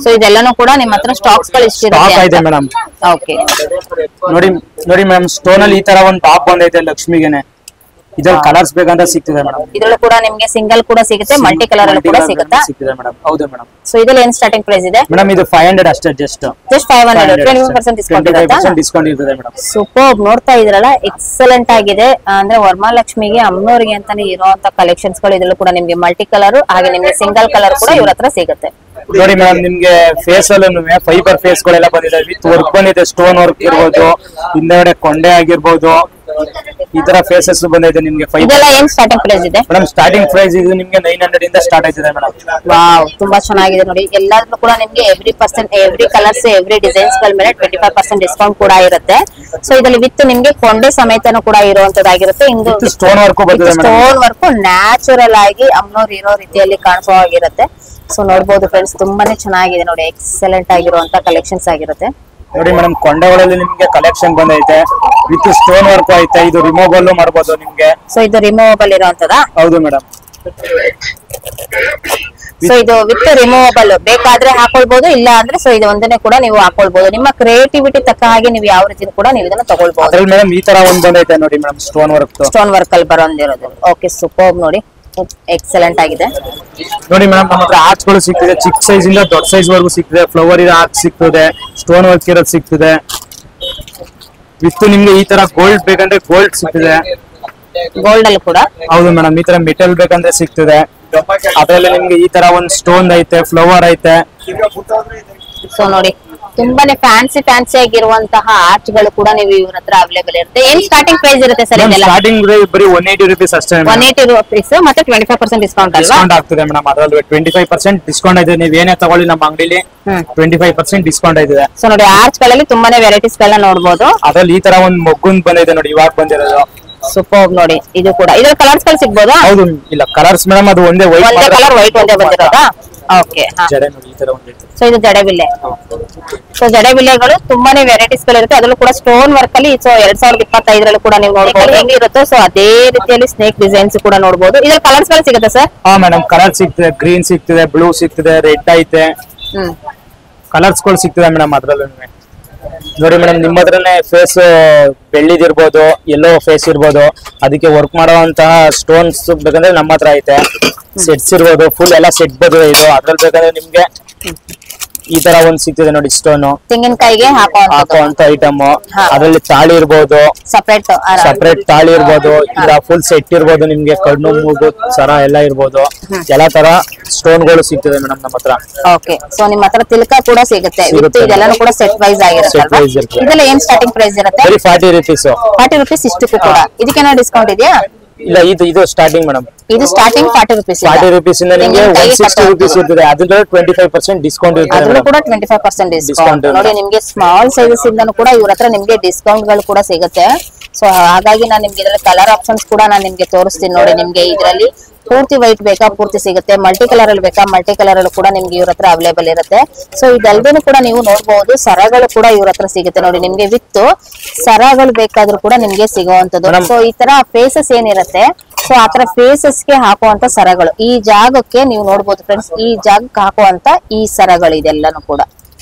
Speaker 2: ಸೊ ಇದೆಲ್ಲಾನು ಕೂಡ ನಿಮ್ಮ ಹತ್ರ ಸ್ಟಾಕ್ಸ್ ಗಳು
Speaker 4: ಇದೆ ಮೇಡಮ್.
Speaker 2: ಓಕೆ,
Speaker 4: ನೋಡಿ ಮೇಡಮ್, ಸ್ಟೋನ್ ಅಲ್ಲಿ ಈ ತರ ಒಂದು ಟಾಪ್ ಬಂದೈತೆ ಲಕ್ಷ್ಮಿಗೆನೆ. ಇದ್ರಲ್ಲಿ ಕಲರ್ಸ್ ಬೇಕಂತ ಸಿಗ್ತದೆ ಮೇಡಮ್.
Speaker 2: ಇದ್ರಲ್ಲೂ ಕೂಡ ನಿಮ್ಗೆ ಸಿಂಗಲ್ ಕೂಡ ಸಿಗುತ್ತೆ, ಮಲ್ಟಿ ಕಲರ್ ಅಲ್ಲಿ ಕೂಡ
Speaker 4: ಸಿಗ್ತದೆ ಮೇಡಮ್. ಹೌದು ಮೇಡಮ್.
Speaker 2: ಸೊ ಇದ್ರಲ್ಲಿ ಏನ್ ಸ್ಟಾರ್ಟಿಂಗ್ ಪ್ರೈಸ್ ಇದೆ
Speaker 4: ಮೇಡಮ್? ಇದು 500 ಅಷ್ಟೇ. ಜಸ್ಟ್
Speaker 2: 500, 25%
Speaker 4: ಡಿಸ್ಕೌಂಟ್ ಇರ್ತದೆ ಮೇಡಮ್.
Speaker 2: ಸೂಪರ್. ನೋಡ್ತಾ ಇದ್ರಲ್ಲ, ಎಕ್ಸಲೆಂಟ್ ಆಗಿದೆ. ಅಂದ್ರೆ ವರಮಹಾಲಕ್ಷ್ಮಿಗೆ ಅಮ್ಮನವ್ರಿಗೆ ಅಂತಾನೆ ಇರುವಂತ ಕಲೆಕ್ಷನ್ಸ್ ಗಳು ಇದ್ರಲ್ಲೂ ಕೂಡ ನಿಮ್ಗೆ ಮಲ್ಟಿ ಕಲರ್ ಹಾಗೆ ನಿಮ್ಗೆ ಸಿಂಗಲ್ ಕಲರ್ ಕೂಡ ಇವ್ರ ಹತ್ರ ಸಿಗುತ್ತೆ.
Speaker 4: ನೋಡಿ ಮೇಡಮ್, ನಿಮ್ಗೆ ಫೇಸ್ ಅಲ್ಲೂ ಫೈಬರ್ ಫೇಸ್ ಗಳೆಲ್ಲ ಬಂದಿದೆ. ವಿತ್ ವರ್ಕ್ ಬಂದಿದೆ, ಸ್ಟೋನ್ ವರ್ಕ್ ಇರ್ಬೋದು, ಹಿಂದೆಗಡೆ ಕೊಂಡೆ ಆಗಿರ್ಬೋದು, ಈ ತರ ಫೇಸಸ್ ಬಂದೈತೆ ನಿಮ್ಗೆ.
Speaker 2: ಇದೆಲ್ಲ ಏನ್ ಸ್ಟಾರ್ಟಿಂಗ್ ಪ್ರೈಸ್ ಇದೆ
Speaker 4: ಮೇಡಮ್? ಸ್ಟಾರ್ಟಿಂಗ್ ಪ್ರೈಸ್ ಇದು ನಿಮ್ಗೆ 900 ಇಂದ ಸ್ಟಾರ್ಟ್ ಆಯ್ತದೆ ಮೇಡಮ್.
Speaker 2: ವಾವ್, ತುಂಬಾ ಚೆನ್ನಾಗಿದೆ ನೋಡಿ. ಎಲ್ಲಾದ್ರೂ ಕೂಡ ನಿಮ್ಗೆ ಎವ್ರಿ ಕಲರ್ಸ್ ಎವ್ರಿ ಡಿಸೈನ್ಸ್ ಗಳ ಮೇಲೆ 25% ಡಿಸ್ಕೌಂಟ್ ಕೂಡ ಇರುತ್ತೆ. ಸೊ ಇದರಲ್ಲಿ ವಿತ್ ನಿಮ್ಗೆ ಕೊಂಡೆ ಸಮೇತನೂ ಕೂಡ ಇರುವಂತದ್ದಾಗಿರುತ್ತೆ. ಇಂದು
Speaker 4: ಸ್ಟೋನ್ ವರ್ಕ್ ಬರ್ತದೆ ಮೇಡಮ್.
Speaker 2: ಸ್ಟೋನ್ ವರ್ಕ್ ನ್ಯಾಚುರಲ್ ಆಗಿ ಅಮ್ಮನವ್ರು ಇರೋ ರೀತಿಯಲ್ಲಿ ಕಾಣಿಸೋ ಆಗಿರುತ್ತೆ. ಸೊ ನೋಡ್ಬೋದು ಫ್ರೆಂಡ್ಸ್, ತುಂಬಾನೇ ಚೆನ್ನಾಗಿದೆ ನೋಡಿ. ಎಕ್ಸಲೆಂಟ್ ಆಗಿರುವಂತ ಕಲೆಕ್ಷನ್ಸ್ ಆಗಿರುತ್ತೆ
Speaker 4: ನೋಡಿ ಮೇಡಮ್. ಕೊಂಡೆಗಳಲ್ಲಿ ನಿಮ್ಗೆ ಕಲೆಕ್ಷನ್ ಬಂದೈತೆ, ವಿತ್ ಸ್ಟೋನ್ ವರ್ಕ್ ಐತೆ. ಇದು ರಿಮೂವಲ್ ಮಾಡಬಹುದು ನಿಮ್ಗೆ.
Speaker 2: ಸೊ ಇದು ರಿಮೂವಬಲ್ ಇರುವಂತದ?
Speaker 4: ಹೌದು ಮೇಡಮ್.
Speaker 2: ಸೊ ಇದು ವಿತ್ ರಿಮೂವಬಲ್, ಬೇಕಾದ್ರೆ ಹಾಕೊಳ್ಬಹುದು, ಇಲ್ಲ ಅಂದ್ರೆ ಸೊ ಇದು ಒಂದನ್ನೇ ಕೂಡ ನೀವು ಹಾಕೊಳ್ಬಹುದು. ನಿಮ್ಮ ಕ್ರಿಯೇಟಿವಿಟಿ ತಕ್ಕ ಹಾಗೆ ನೀವು ಯಾವ ರೀತಿ ಕೂಡ ನೀವು ಇದನ್ನ ತಗೊಳ್ಬಹುದು.
Speaker 4: ಅದ್ರಲ್ಲಿ ಮೇಡಮ್ ಈ ತರ ಒಂದ್ ಬಂದೈತೆ ನೋಡಿ ಮೇಡಮ್, ಸ್ಟೋನ್ ವರ್ಕ್
Speaker 2: ಅಲ್ಲಿ ಬರೋದಿರೋದು. Okay, super. ನೋಡಿ ಎಕ್ಸಲೆಂಟ್ ಆಗಿದೆ
Speaker 4: ನೋಡಿ ಮೇಡಮ್. ನಮ್ಮ ಹತ್ರ ಆರ್ಟ್ಸ್ ಗಳು ಸಿಗ್ತದೆ, ಚಿಕ್ಕ ಸೈಜ್ ಇಂದ ದೊಡ್ಡ ಸೈಜ್ ವರೆಗೂ ಸಿಗ್ತದೆ. ಫ್ಲವರ್ ಇರೋ ಆರ್ಟ್ ಸಿಗ್ತದೆ, ಸ್ಟೋನ್ ವರ್ಕ್ ಇರೋದು ಸಿಗ್ತದೆ. ವಿತ್ ನಿಮ್ಗೆ ಈ ತರ ಗೋಲ್ಡ್ ಬೇಕಂದ್ರೆ ಗೋಲ್ಡ್ ಸಿಗ್ತದೆ.
Speaker 2: ಗೋಲ್ಡ್ ಅಲ್ಲಿ ಕೂಡ
Speaker 4: ಹೌದು ಮೇಡಮ್. ಈ ತರ ಮೆಟಲ್ ಬೇಕಂದ್ರೆ ಸಿಗ್ತದೆ. ಅದ್ರಲ್ಲಿ ನಿಮ್ಗೆ ಈ ತರ ಒಂದ್ ಸ್ಟೋನ್ ಐತೆ, ಫ್ಲವರ್ ಐತೆ.
Speaker 2: ಸೊ ನೋಡಿ, ತುಂಬಾನೇ ಫ್ಯಾನ್ಸಿ ಆಗಿರುವಂತಹ ಆರ್ಚ್ ಗಳು ಕೂಡ ನೀವು ಇವ್ರ ಹತ್ರ ಅವೈಲೇಬಲ್ ಇರುತ್ತೆ. ಏನ್ ಸ್ಟಾರ್ಟಿಂಗ್ ಪ್ರೈಸ್ ಇರುತ್ತೆ ಸರ್?
Speaker 4: ಸ್ಟಾರ್ಟಿಂಗ್ ಬರೀ 180 ರೂಪೀಸ್ ಅಷ್ಟೇ.
Speaker 2: 180 ರೂಪೀಸ್ ಮತ್ತೆ 25% ಡಿಸ್ಕೌಂಟ್ ಅಲ್ವಾ?
Speaker 4: ಡಿಸ್ಕೌಂಟ್ ಆಗ್ತದೆ ಮೇಡಮ್. ಅದರಲ್ಲಿ 25% ಡಿಸ್ಕೌಂಟ್ ಇದೆ. ನೀವು ಏನೇ ತಗೊಳ್ಳಿ ನಮ್ಮ ಅಂಗಡಿಲಿ 25% ಡಿಸ್ಕೌಂಟ್ ಇದೆ.
Speaker 2: ಸೊ ನೋಡಿ, ಆರ್ಚ್ ಗಳಲ್ಲಿ ತುಂಬಾನೇ ವೆರೈಟೀಸ್ ಗಳನ್ನ ನೋಡಬಹುದು.
Speaker 4: ಅದ್ರಲ್ಲಿ ಈ ತರ ಒಂದ್ ಮೊಗ್ಗುನ್ ಬಂದಿದೆ ನೋಡಿ, ಇವಾಗ ಬಂದಿರೋದು.
Speaker 2: ಸೂಪರ್ ನೋಡಿ. ಇದು ಕೂಡ ಇದ್ರ ಕಲರ್ಸ್ ಗಳು ಸಿಗ್ಬೋದಾ?
Speaker 4: ಹೌದು. ಇಲ್ಲ ಕಲರ್ಸ್ ಮೇಡಮ್, ಅದು ಒಂದೇ
Speaker 2: ಕಲರ್ ವೈಟ್ ಒಂದೇ ಬಂದಿರೋದಾ? ಓಕೆ. ಸೊ ಇದು ಜಡೆಬಿಲ್ಲೆ. ಸೊ ಜಡೆಬಿಲ್ಲೆಗಳು ತುಂಬಾನೇ ವೆರೈಟೀಸ್ ಗಳು ಇರುತ್ತೆ. ಅದರಲ್ಲೂ ಕೂಡ ಸ್ಟೋನ್ ವರ್ಕ್ ಅಲ್ಲಿ. ಸೊ 2025 ಕೂಡ ನೀವು ನೋಡಬಹುದು ಹೆಂಗಿರುತ್ತೆ. ಸೊ ಅದೇ ರೀತಿಯಲ್ಲಿ ಸ್ನೇಕ್ ಡಿಸೈನ್ಸ್ ಕೂಡ ನೋಡಬಹುದು. ಇದ್ರ ಕಲರ್ಸ್ ಗಳು ಸಿಗುತ್ತೆ ಸರ್?
Speaker 4: ಹಾ ಮೇಡಮ್, ಕಲರ್ ಸಿಗ್ತದೆ. ಗ್ರೀನ್ ಸಿಗ್ತದೆ, ಬ್ಲೂ ಸಿಗ್ತದೆ, ರೆಡ್ ಐತೆ. ಕಲರ್ಸ್ ಗಳು ಸಿಗ್ತದೆ ಮೇಡಮ್ ಅದ್ರಲ್ಲೂ. ನೋಡಿ ಮೇಡಮ್, ನಿಮ್ಮ ಹತ್ರನೇ ಫೇಸ್ ಬೆಳ್ಳಿದಿರ್ಬೋದು, ಎಲ್ಲೋ ಫೇಸ್ ಇರ್ಬೋದು, ಅದಕ್ಕೆ ವರ್ಕ್ ಮಾಡುವಂತಹ ಸ್ಟೋನ್ಸ್ ಬೇಕಂದ್ರೆ ನಮ್ಮ ಹತ್ರ ಐತೆ. ಸೆಟ್ಸ್ ಇರ್ಬೋದು, ಫುಲ್ ಎಲ್ಲ ಸೆಟ್ ಬರ್ತದೆ ಇದು. ಅದ್ರಲ್ಲಿ ಬೇಕಂದ್ರೆ ನಿಮ್ಗೆ ಈ ತರ ಒಂದ್ ಸಿಗ್ತದೆ ನೋಡಿ, ಸ್ಟೋನ್
Speaker 2: ತೆಂಗಿನಕಾಯಿಗೆ
Speaker 4: ಹಾಕುವಂತ ಐಟಮ್. ಅದ್ರಲ್ಲಿ ತಾಳಿ ಇರ್ಬೋದು, ಸಪರೇಟ್ ತಾಳಿ ಇರ್ಬೋದು, ಇಲ್ಲ ಫುಲ್ ಸೆಟ್ ಇರ್ಬೋದು. ನಿಮ್ಗೆ ಕಣ್ಣು, ಮೂಗು, ಸರ ಎಲ್ಲ ಇರ್ಬೋದು. ಎಲ್ಲಾ ತರ ಸ್ಟೋನ್ ಗಳು ಸಿಗ್ತದೆ ಮೇಡಮ್ ನಮ್ಮ ಹತ್ರ.
Speaker 2: ಓಕೆ. ಸೊ ನಿಮ್ಮ ಹತ್ರ ತಿಲಕ ಕೂಡ ಸಿಗುತ್ತೆ. ಇದೆಲ್ಲಾನು ಕೂಡ ಸೆಟ್ ವೈಸ್ ಆಗಿರುತ್ತೆ. ಇದೆಲ್ಲ ಏನ್ ಸ್ಟಾರ್ಟಿಂಗ್ ಪ್ರೈಸ್ ಇರುತ್ತೆ?
Speaker 4: 40 ರೂಪೀಸ್.
Speaker 2: 40 ರೂಪೀಸ್ ಇಷ್ಟಕ್ಕೂ ಕೂಡ. ಇದಕ್ಕೇನೋ ಡಿಸ್ಕೌಂಟ್ ಇದೆಯಾ?
Speaker 4: ಇಲ್ಲ ಇದು ಸ್ಟಾರ್ಟಿಂಗ್ ಮೇಡಮ್.
Speaker 2: ಇದು ಸ್ಟಾರ್ಟಿಂಗ್ 40 rupees.
Speaker 4: 40 rupees ಇಂದ ನಿಮಗೆ 160 rupees ಇರ್ತದೆ. ಅದ್ರಲ್ಲಿ 25% ಡಿಸ್ಕೌಂಟ್ ಇರ್ತದೆ.
Speaker 2: ಅದ್ರಲ್ಲೂ ಕೂಡ 25% ಡಿಸ್ಕೌಂಟ್. ನೋಡಿ ನಿಮ್ಗೆ ಸ್ಮಾಲ್ ಸೈಜಸ್ ಇಂದನೂ ಕೂಡ ಇವ್ರ ಹತ್ರ ನಿಮ್ಗೆ ಡಿಸ್ಕೌಂಟ್ ಗಳು ಕೂಡ ಸಿಗುತ್ತೆ. ಸೊ ಹಾಗಾಗಿ ನಾನು ನಿಮ್ಗೆ ಇದರಲ್ಲಿ ಕಲರ್ ಆಪ್ಷನ್ಸ್ ಕೂಡ ನಾನು ನಿಮ್ಗೆ ತೋರಿಸ್ತೀನಿ ನೋಡಿ. ನಿಮ್ಗೆ ಇದರಲ್ಲಿ ಪೂರ್ತಿ ವೈಟ್ ಬೇಕಾ ಪೂರ್ತಿ ಸಿಗುತ್ತೆ, ಮಲ್ಟಿ ಕಲರ್ ಅಲ್ಲಿ ಬೇಕಾ ಮಲ್ಟಿ ಕಲರ್ ಅಲ್ಲಿ ಕೂಡ ನಿಮ್ಗೆ ಇವ್ರ ಹತ್ರ ಅವೈಲೇಬಲ್ ಇರುತ್ತೆ. ಸೊ ಇದಲ್ದೇನು ಕೂಡ ನೀವು ನೋಡಬಹುದು ಸರಗಳು ಕೂಡ ಇವ್ರ ಹತ್ರ ಸಿಗುತ್ತೆ ನೋಡಿ. ನಿಮ್ಗೆ ವಿತ್ ಸರಗಳು ಬೇಕಾದ್ರೂ ಕೂಡ ನಿಮ್ಗೆ ಸಿಗುವಂತದ್ದು. ಸೊ ಈ ತರ ಫೇಸಸ್ ಏನಿರುತ್ತೆ, ಸೊ ಆತರ ಫೇಸಸ್ ಗೆ ಹಾಕುವಂತ ಸರಗಳು ಈ ಜಾಗಕ್ಕೆ ನೀವು ನೋಡ್ಬೋದು ಫ್ರೆಂಡ್ಸ್. ಈ ಜಾಗಕ್ಕೆ ಹಾಕುವಂತ ಈ ಸರಗಳು ಇದೆಲ್ಲಾನು ಕೂಡ.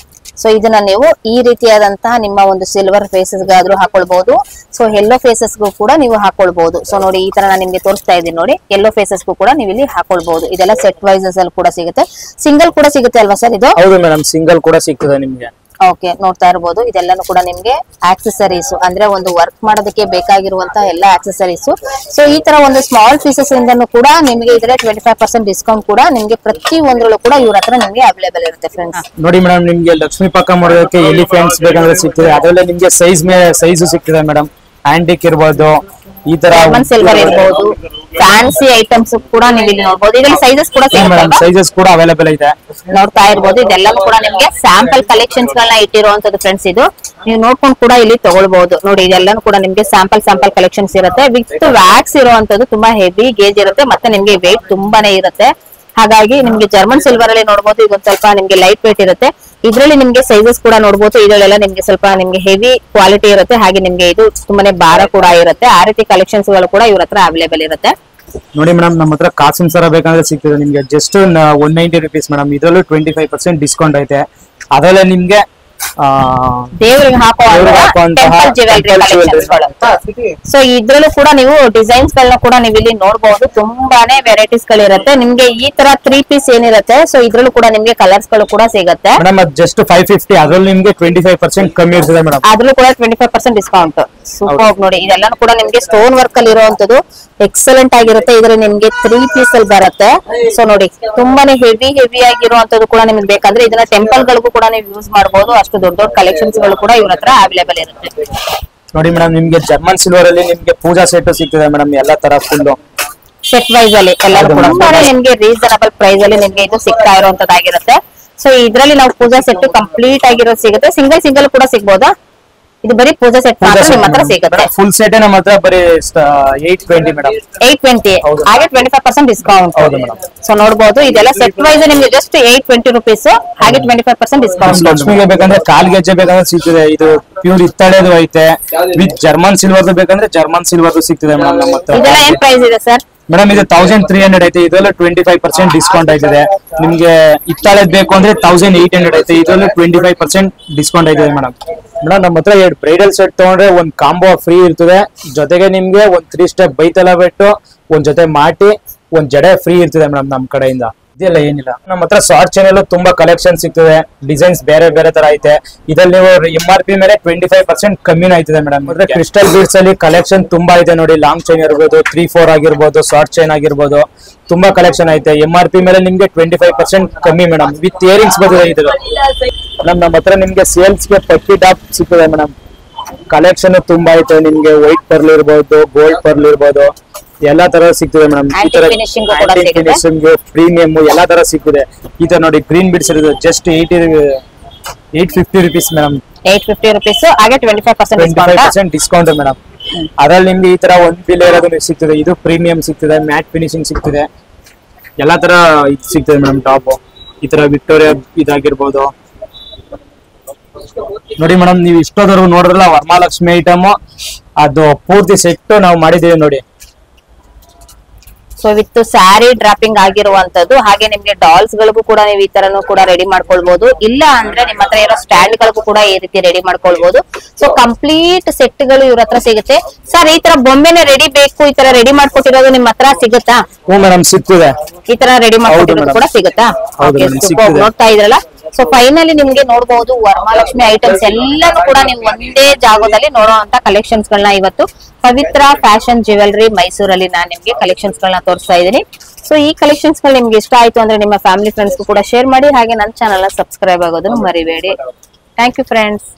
Speaker 2: ಸೊ ಇದನ್ನ ನೀವು ಈ ರೀತಿಯಾದಂತಹ ನಿಮ್ಮ ಒಂದು ಸಿಲ್ವರ್ ಫೇಸಸ್ ಗಾದ್ರೂ ಹಾಕೊಳ್ಬಹುದು. ಸೊ ಯೆಲ್ಲೋ ಫೇಸಸ್ಗೂ ಕೂಡ ನೀವು ಹಾಕೊಳ್ಬಹುದು. ಸೊ ನೋಡಿ ಈ ತರ ನಾನು ನಿಮ್ಗೆ ತೋರಿಸ್ತಾ ಇದ್ದೀನಿ ನೋಡಿ. ಯೆಲ್ಲೋ ಫೇಸಸ್ಗೂ ಕೂಡ ನೀವು ಇಲ್ಲಿ ಹಾಕೊಳ್ಬಹುದು. ಇದೆಲ್ಲ ಸೆಟ್ ವೈಸಸ್ ಅಲ್ಲಿ ಕೂಡ ಸಿಗುತ್ತೆ, ಸಿಂಗಲ್ ಕೂಡ ಸಿಗುತ್ತೆ ಅಲ್ವಾ ಸರ್ ಇದು?
Speaker 4: ಹೌದು ಮೇಡಮ್, ಸಿಂಗಲ್ ಕೂಡ ಸಿಗ್ತದೆ ನಿಮ್ಗೆ.
Speaker 2: ಓಕೆ, ನೋಡ್ತಾ ಇರಬಹುದು ಇದೆಲ್ಲಾನು ಕೂಡ ನಿಮ್ಗೆ ಆಕ್ಸೆಸರೀಸ್ ಅಂದ್ರೆ ಒಂದು ವರ್ಕ್ ಮಾಡೋದಕ್ಕೆ ಬೇಕಾಗಿರುವಂತಹ ಎಲ್ಲ ಆಕ್ಸೆಸರೀಸ್. ಸೊ ಈ ತರ ಒಂದು ಸ್ಮಾಲ್ ಪೀಸಸ್ ಇಂದನೂ ಕೂಡ ನಿಮ್ಗೆ ಇದರಲ್ಲಿ 25% ಡಿಸ್ಕೌಂಟ್ ಕೂಡ ನಿಮ್ಗೆ ಪ್ರತಿ ಒಂದ್ರಲ್ಲೂ ಕೂಡ ಇವ್ರ ಹತ್ರ ನಿಮ್ಗೆ ಅವೈಲೇಬಲ್ ಇರುತ್ತೆ ಫ್ರೆಂಡ್ಸ್.
Speaker 4: ನೋಡಿ ಮೇಡಮ್, ನಿಮ್ಗೆ ಲಕ್ಷ್ಮಿ ಪಕ್ಕ ಮಾಡೋದಕ್ಕೆ ಎಲಿಫೆಂಟ್ಸ್ ಬೇಕಂದ್ರೆ ಸಿಗ್ತದೆ. ಅದರಲ್ಲೇ ನಿಮ್ಗೆ ಸೈಜು ಸಿಗ್ತದೆ ಮೇಡಮ್. ಆಂಟಿಕ್ ಇರ್ಬೋದು, ಈ ತರ
Speaker 2: ಸಿಲ್ವರ್ ಇರ್ಬೋದು, ಫ್ಯಾನ್ಸಿ ಐಟಮ್ಸ್ ಕೂಡ ನೀವು ಇಲ್ಲಿ ನೋಡಬಹುದು. ಇದರಲ್ಲಿ ಸೈಜಸ್ ಕೂಡ ಸಿಗುತ್ತೆ,
Speaker 4: ಸೈಜಸ್ ಕೂಡ ಅವೈಲೇಬಲ್ ಇದೆ.
Speaker 2: ನೋಡ್ತಾ ಇರ್ಬೋದು ಇದೆಲ್ಲವೂ ಕೂಡ ನಿಮ್ಗೆ ಸ್ಯಾಂಪಲ್ ಕಲೆಕ್ಷನ್ಸ್ ಗಳನ್ನ ಇಟ್ಟಿರುವಂತದ್ದು ಫ್ರೆಂಡ್ಸ್. ಇದು ನೀವು ನೋಡ್ಕೊಂಡು ಕೂಡ ಇಲ್ಲಿ ತಗೊಳ್ಬಹುದು ನೋಡಿ. ಇದೆಲ್ಲಾನು ಕೂಡ ನಿಮ್ಗೆ ಸ್ಯಾಂಪಲ್ ಕಲೆಕ್ಷನ್ಸ್ ಇರುತ್ತೆ. ವಿತ್ ವ್ಯಾಕ್ಸ್ ಇರುವಂತದ್ದು, ತುಂಬಾ ಹೆವಿ ಗೇಜ್ ಇರುತ್ತೆ, ಮತ್ತೆ ನಿಮ್ಗೆ ವೇಟ್ ತುಂಬಾನೇ ಇರುತ್ತೆ. ಹಾಗಾಗಿ ನಿಮ್ಗೆ ಜರ್ಮನ್ ಸಿಲ್ವರ್ ಅಲ್ಲಿ ನೋಡಬಹುದು ಇದೊಂದು ಸ್ವಲ್ಪ ನಿಮ್ಗೆ ಲೈಟ್ ವೇಟ್ ಇರುತ್ತೆ. ಇದರಲ್ಲಿ ನಿಮ್ಗೆ ಸೈಜಸ್ ಕೂಡ ನೋಡಬಹುದು. ಇದರಲ್ಲೆಲ್ಲ ನಿಮ್ಗೆ ಸ್ವಲ್ಪ ನಿಮ್ಗೆ ಹೆವಿ ಕ್ವಾಲಿಟಿ ಇರುತ್ತೆ, ಹಾಗೆ ನಿಮ್ಗೆ ಇದು ತುಂಬಾನೇ ಭಾರ ಕೂಡ ಇರುತ್ತೆ. ಆ ರೀತಿ ಕಲೆಕ್ಷನ್ಸ್ ಗಳು ಕೂಡ ಇವ್ರ ಹತ್ರ ಅವೈಲೇಬಲ್ ಇರುತ್ತೆ.
Speaker 4: ನೋಡಿ ಮೇಡಮ್, ನಮ್ಮ ಹತ್ರ ಕಾಸಿನ ಸರ ಬೇಕಂದ್ರೆ ಸಿಗ್ತದೆ ನಿಮ್ಗೆ ಜಸ್ಟ್ 190 rupees ಮೇಡಮ್. ಇದರಲ್ಲೂ 25% ಡಿಸ್ಕೌಂಟ್ ಐತೆ. ಅದರಲ್ಲೇ ನಿಮ್ಗೆ
Speaker 2: ದೇವರಿಗೆ ಹಾಕುವಂತಹ ಸೊ ಇದ್ರಲ್ಲೂ ಕೂಡ ನೀವು ಡಿಸೈನ್ಸ್ ಗಳನ್ನ ಕೂಡ ನೀವು ಇಲ್ಲಿ ನೋಡಬಹುದು. ತುಂಬಾನೇ ವೆರೈಟೀಸ್ ಗಳಿರುತ್ತೆ ನಿಮ್ಗೆ. ಈ ತರ 3 ಪೀಸ್ ಏನಿರುತ್ತೆ, ಸೊ ಇದ್ರಲ್ಲೂ ಕೂಡ ನಿಮ್ಗೆ ಕಲರ್ಸ್ ಗಳು ಕೂಡ ಸಿಗುತ್ತೆ
Speaker 4: ಮೇಡಮ್. ಜಸ್ಟ್ 550, ಅದ್ರಲ್ಲಿ ನಿಮ್ಗೆ 25% ಕಮ್ಮಿ ಇರ್ತದೆ ಮೇಡಮ್.
Speaker 2: ಅದ್ರಲ್ಲೂ ಕೂಡ 25% ಡಿಸ್ಕೌಂಟ್. ಸೂಪರ್ ನೋಡಿ, ಇದೆಲ್ಲಾನು ಕೂಡ ನಿಮ್ಗೆ ಸ್ಟೋನ್ ವರ್ಕ್ ಅಲ್ಲಿ ಇರುವಂತದ್ದು ಎಕ್ಸಲೆಂಟ್ ಆಗಿರುತ್ತೆ. ಇದ್ರಲ್ಲಿ ನಿಮ್ಗೆ 3 ಪೀಸ್ ಅಲ್ಲಿ ಬರುತ್ತೆ. ಸೊ ನೋಡಿ ತುಂಬಾನೇ ಹೆವಿ ಆಗಿರುವಂತದ್ದು ಕೂಡ ನಿಮ್ಗೆ ಬೇಕಂದ್ರೆ ಇದನ್ನ ಟೆಂಪಲ್ ಗಳಿಗೂ ಕೂಡ ನೀವು ಯೂಸ್ ಮಾಡಬಹುದು. ಅಷ್ಟು ದೊಡ್ಡ ಕಲೆಕ್ಷನ್ಸ್ ಗಳು ಕೂಡ ಇವ್ರ ಹತ್ರ ಅವೈಲೇಬಲ್ ಇರುತ್ತೆ.
Speaker 4: ನೋಡಿ ಮೇಡಮ್, ನಿಮ್ಗೆ ಜರ್ಮನ್ ಸಿಲ್ವರ್ ಅಲ್ಲಿ ನಿಮ್ಗೆ ಪೂಜಾ ಸೆಟ್ ಸಿಗ್ತದೆ ಮೇಡಮ್. ಎಲ್ಲಾ ತರ ಫುಲ್
Speaker 2: ಸೆಟ್ ವೈಸ್ ಅಲ್ಲಿ ಎಲ್ಲರೂ ಕೂಡ ನಿಮ್ಗೆ ರೀಸನಬಲ್ ಪ್ರೈಸ್ ಅಲ್ಲಿ ನಿಮ್ಗೆ ಇದು ಸಿಗ್ತಾ ಇರುವಂತದ್ದಾಗಿರುತ್ತೆ. ಸೊ ಇದ್ರಲ್ಲಿ ನಾವು ಪೂಜಾ ಸೆಟ್ ಕಂಪ್ಲೀಟ್ ಆಗಿರೋದು ಸಿಗುತ್ತೆ. ಸಿಂಗಲ್ ಕೂಡ ಸಿಗ್ಬೋದಾ? ಇದು ಬರೀ ಪೂಜಾ ಸೆಟ್ ಮಾತ್ರ ನಿಮ್ಮ ಹತ್ರ ಸಿಗುತ್ತೆ.
Speaker 4: ಫುಲ್ ಸೆಟ್ ನಮ್ಮ ಹತ್ರ ಬರೀ 820 ಮೇಡಮ್.
Speaker 2: 820 ಹಾಗೆ 25% ಡಿಸ್ಕೌಂಟ್. ಸೊ ನೋಡಬಹುದು ಇದೆಲ್ಲ ಸೆಟ್ ವೈಸ್ ನಿಮ್ಗೆ ಜಸ್ಟ್ 820 rupees ಹಾಗೆ 25% ಡಿಸ್ಕೌಂಟ್.
Speaker 4: ಲಕ್ಷ್ಮಿಗೆ ಬೇಕಂದ್ರೆ ಕಾಲ್ ಗೆಜ್ಜೆ ಬೇಕಂದ್ರೆ ಸಿಗ್ತದೆ. ಇದು ಪ್ಯೂರ್ ಹಿತ್ತಾಳೆದು ಐತೆ. ವಿತ್ ಜರ್ಮನ್ ಸಿಲ್ವರ್ ಬೇಕಂದ್ರೆ ಜರ್ಮನ್ ಸಿಲ್ವರ್ ಸಿಗ್ತದೆ ಮೇಡಮ್ ನಮ್ಮ ಹತ್ರ.
Speaker 2: ಇದೆಲ್ಲ ಏನ್ ಪ್ರೈಸ್ ಇದೆ ಸರ್?
Speaker 4: ಮೇಡಮ್ ಇದು 1300 ಐತೆ. ಇದರಲ್ಲೂ 25% ಡಿಸ್ಕೌಂಟ್ ಆಯ್ತದೆ. ನಿಮ್ಗೆ ಹಿತ್ತಾಳೆದ್ ಬೇಕು ಅಂದ್ರೆ 1800 ಐತೆ. ಇದರಲ್ಲೂ 25% ಡಿಸ್ಕೌಂಟ್ ಆಯ್ತದೆ ಮೇಡಮ್. ಮೇಡಮ್ ನಮ್ಮ ಹತ್ರ 2 ಬ್ರೈಡಲ್ ಸೆಟ್ ತಗೊಂಡ್ರೆ ಒಂದ್ ಕಾಂಬೋ ಫ್ರೀ ಇರ್ತದೆ. ಜೊತೆಗೆ ನಿಮ್ಗೆ ಒಂದ್ 3 ಸ್ಟೆಪ್ ಬೈತಲ ಬಿಟ್ಟು ಒಂದ್ ಜೊತೆ ಮಾಟಿ ಒಂದ್ ಜಡೆ ಫ್ರೀ ಇರ್ತದೆ ಮೇಡಮ್ ನಮ್ಮ ಕಡೆಯಿಂದ. ಇದೆಲ್ಲ ಏನಿಲ್ಲ, ನಮ್ಮ ಹತ್ರ ಶಾರ್ಟ್ ಚೈನ್ ಅಲ್ಲೂ ತುಂಬಾ ಕಲೆಕ್ಷನ್ ಸಿಗ್ತದೆ. ಡಿಸೈನ್ಸ್ ಬೇರೆ ತರ ಐತೆ. ಇದ್ರಲ್ಲಿ ನೀವು MRP ಮೇಲೆ 25% ಕಮ್ಮಿನ ಆಯ್ತದೆ ಮೇಡಮ್. ಅಂದ್ರೆ ಕ್ರಿಸ್ಟಲ್ ಬೀಡ್ಸ್ ಅಲ್ಲಿ ಕಲೆಕ್ಷನ್ ತುಂಬಾ ಇದೆ ನೋಡಿ. ಲಾಂಗ್ ಚೈನ್ ಇರ್ಬೋದು, 3-4 ಆಗಿರ್ಬೋದು, ಶಾರ್ಟ್ ಚೈನ್ ಆಗಿರ್ಬೋದು, ತುಂಬಾ ಕಲೆಕ್ಷನ್ ಐತೆ. MRP ಮೇಲೆ ನಿಮ್ಗೆ 25% ಕಮ್ಮಿ ಮೇಡಮ್. ವಿತ್ ಇಯರಿಂಗ್ಸ್ ಬರ್ತದೆ ಇದ್ರ ಮೇಡಮ್. ನಮ್ಮ ಹತ್ರ ನಿಮ್ಗೆ ಸೇಲ್ಸ್ ಗೆ ಪಕ್ಕಿ ಟಾಪ್ ಸಿಗ್ತದೆ ಮೇಡಮ್. ಕಲೆಕ್ಷನ್ ತುಂಬಾ ಐತೆ. ನಿಮ್ಗೆ ವೈಟ್ ಪರ್ಲ್ ಇರ್ಬೋದು, ಗೋಲ್ಡ್ ಪರ್ಲ್ ಇರ್ಬೋದು, ಎಲ್ಲಾ ತರ ಸಿಗ್ತದೆ ಮೇಡಮ್. ಈ ತರ ಫಿನಿಶಿಂಗ್ ಪ್ರೀಮಿಯಂ ಎಲ್ಲಾ ತರ ಸಿಗ್ತದೆ. ಈ ತರ ನೋಡಿ ಗ್ರೀನ್ ಬಿಡ್ಸ್ ಇರೋದು ಜಸ್ಟ್ 850 rupees ಮೇಡಮ್.
Speaker 2: 850 rupees ಹಾಗೆ 25%
Speaker 4: ಡಿಸ್ಕೌಂಟ್ ಮೇಡಮ್. ಅದ್ರಲ್ಲಿ ನಿಮ್ಗೆ ಈ ತರ ಒಂದ್ ಬಿಲ್ ಇರೋದು ಸಿಗ್ತದೆ. ಇದು ಪ್ರೀಮಿಯಂ ಸಿಗ್ತದೆ, ಮ್ಯಾಟ್ ಫಿನಿಶಿಂಗ್ ಸಿಗ್ತದೆ, ಎಲ್ಲಾ ತರ ಇದು ಸಿಗ್ತದೆ ಮೇಡಮ್. ಟಾಪ್ ಈ ತರ ವಿಕ್ಟೋರಿಯಾ ಇದಾಗಿರ್ಬೋದು. ನೋಡಿ ಮೇಡಮ್, ನೀವು ಇಷ್ಟೋದವರೆಗೂ ನೋಡಿದ್ರಲ್ಲ ವರಮಹಾಲಕ್ಷ್ಮಿ ಐಟಮ್, ಅದು ಪೂರ್ತಿ ಸೆಟ್ ನಾವು ಮಾಡಿದೀವಿ ನೋಡಿ.
Speaker 2: ಸೊ ವಿತ್ ಸ್ಯಾರಿ ಡ್ರಾಪಿಂಗ್ ಆಗಿರುವಂತದ್ದು. ಹಾಗೆ ನಿಮ್ಗೆ ಡಾಲ್ಸ್ ಗಳಿಗೂ ಕೂಡ ನೀವು ಈ ತರನು ಕೂಡ ರೆಡಿ ಮಾಡ್ಕೊಳ್ಬಹುದು. ಇಲ್ಲ ಅಂದ್ರೆ ನಿಮ್ಮ ಹತ್ರ ಇರೋ ಸ್ಟ್ಯಾಂಡ್ ಗಳಿಗೂ ಕೂಡ ಈ ರೀತಿ ರೆಡಿ ಮಾಡ್ಕೊಳ್ಬಹುದು. ಸೊ ಕಂಪ್ಲೀಟ್ ಸೆಟ್ ಗಳು ಇವ್ರ ಹತ್ರ ಸಿಗುತ್ತೆ. ಸರ್ ಈ ತರ ಬೊಂಬೆನೆ ರೆಡಿ ಬೇಕು, ಈ ತರ ರೆಡಿ ಮಾಡ್ಕೊಟ್ಟಿರೋದು ನಿಮ್ಮ ಹತ್ರ ಸಿಗುತ್ತಾ?
Speaker 4: ಹ್ಞೂ ಮೇಡಮ್, ಸಿಗ್ತದೆ.
Speaker 2: ಈ ತರ ರೆಡಿ ಮಾಡ್ಕೊಟ್ಟಿರೋದು ಕೂಡ ಸಿಗುತ್ತಾ? ನೋಡ್ತಾ ಇದ್ರಲ್ಲ. ಸೊ ಫೈನಲಿ ನಿಮ್ಗೆ ನೋಡಬಹುದು ವರಮಹಾಲಕ್ಷ್ಮಿ ಐಟಮ್ಸ್ ಎಲ್ಲಾನು ಕೂಡ ನೀವು ಒಂದೇ ಜಾಗದಲ್ಲಿ ನೋಡುವಂತ ಕಲೆಕ್ಷನ್ಸ್ ಗಳನ್ನ ಇವತ್ತು ಪವಿತ್ರ ಫ್ಯಾಷನ್ ಜ್ಯುವೆಲರಿ ಮೈಸೂರಲ್ಲಿ ನಾನು ನಿಮ್ಗೆ ಕಲೆಕ್ಷನ್ಸ್ ಗಳನ್ನ ತೋರಿಸ್ತಾ ಇದ್ದೀನಿ. ಸೊ ಈ ಕಲೆಕ್ಷನ್ಸ್ ಗಳು ನಿಮ್ಗೆ ಇಷ್ಟ ಆಯ್ತು ಅಂದ್ರೆ ನಿಮ್ಮ ಫ್ಯಾಮಿಲಿ ಫ್ರೆಂಡ್ಸ್ ಕೂಡ ಶೇರ್ ಮಾಡಿ. ಹಾಗೆ ನನ್ನ ಚಾನಲ್ ಸಬ್ಸ್ಕ್ರೈಬ್ ಆಗೋದನ್ನು ಮರಿಬೇಡಿ. Thank you friends.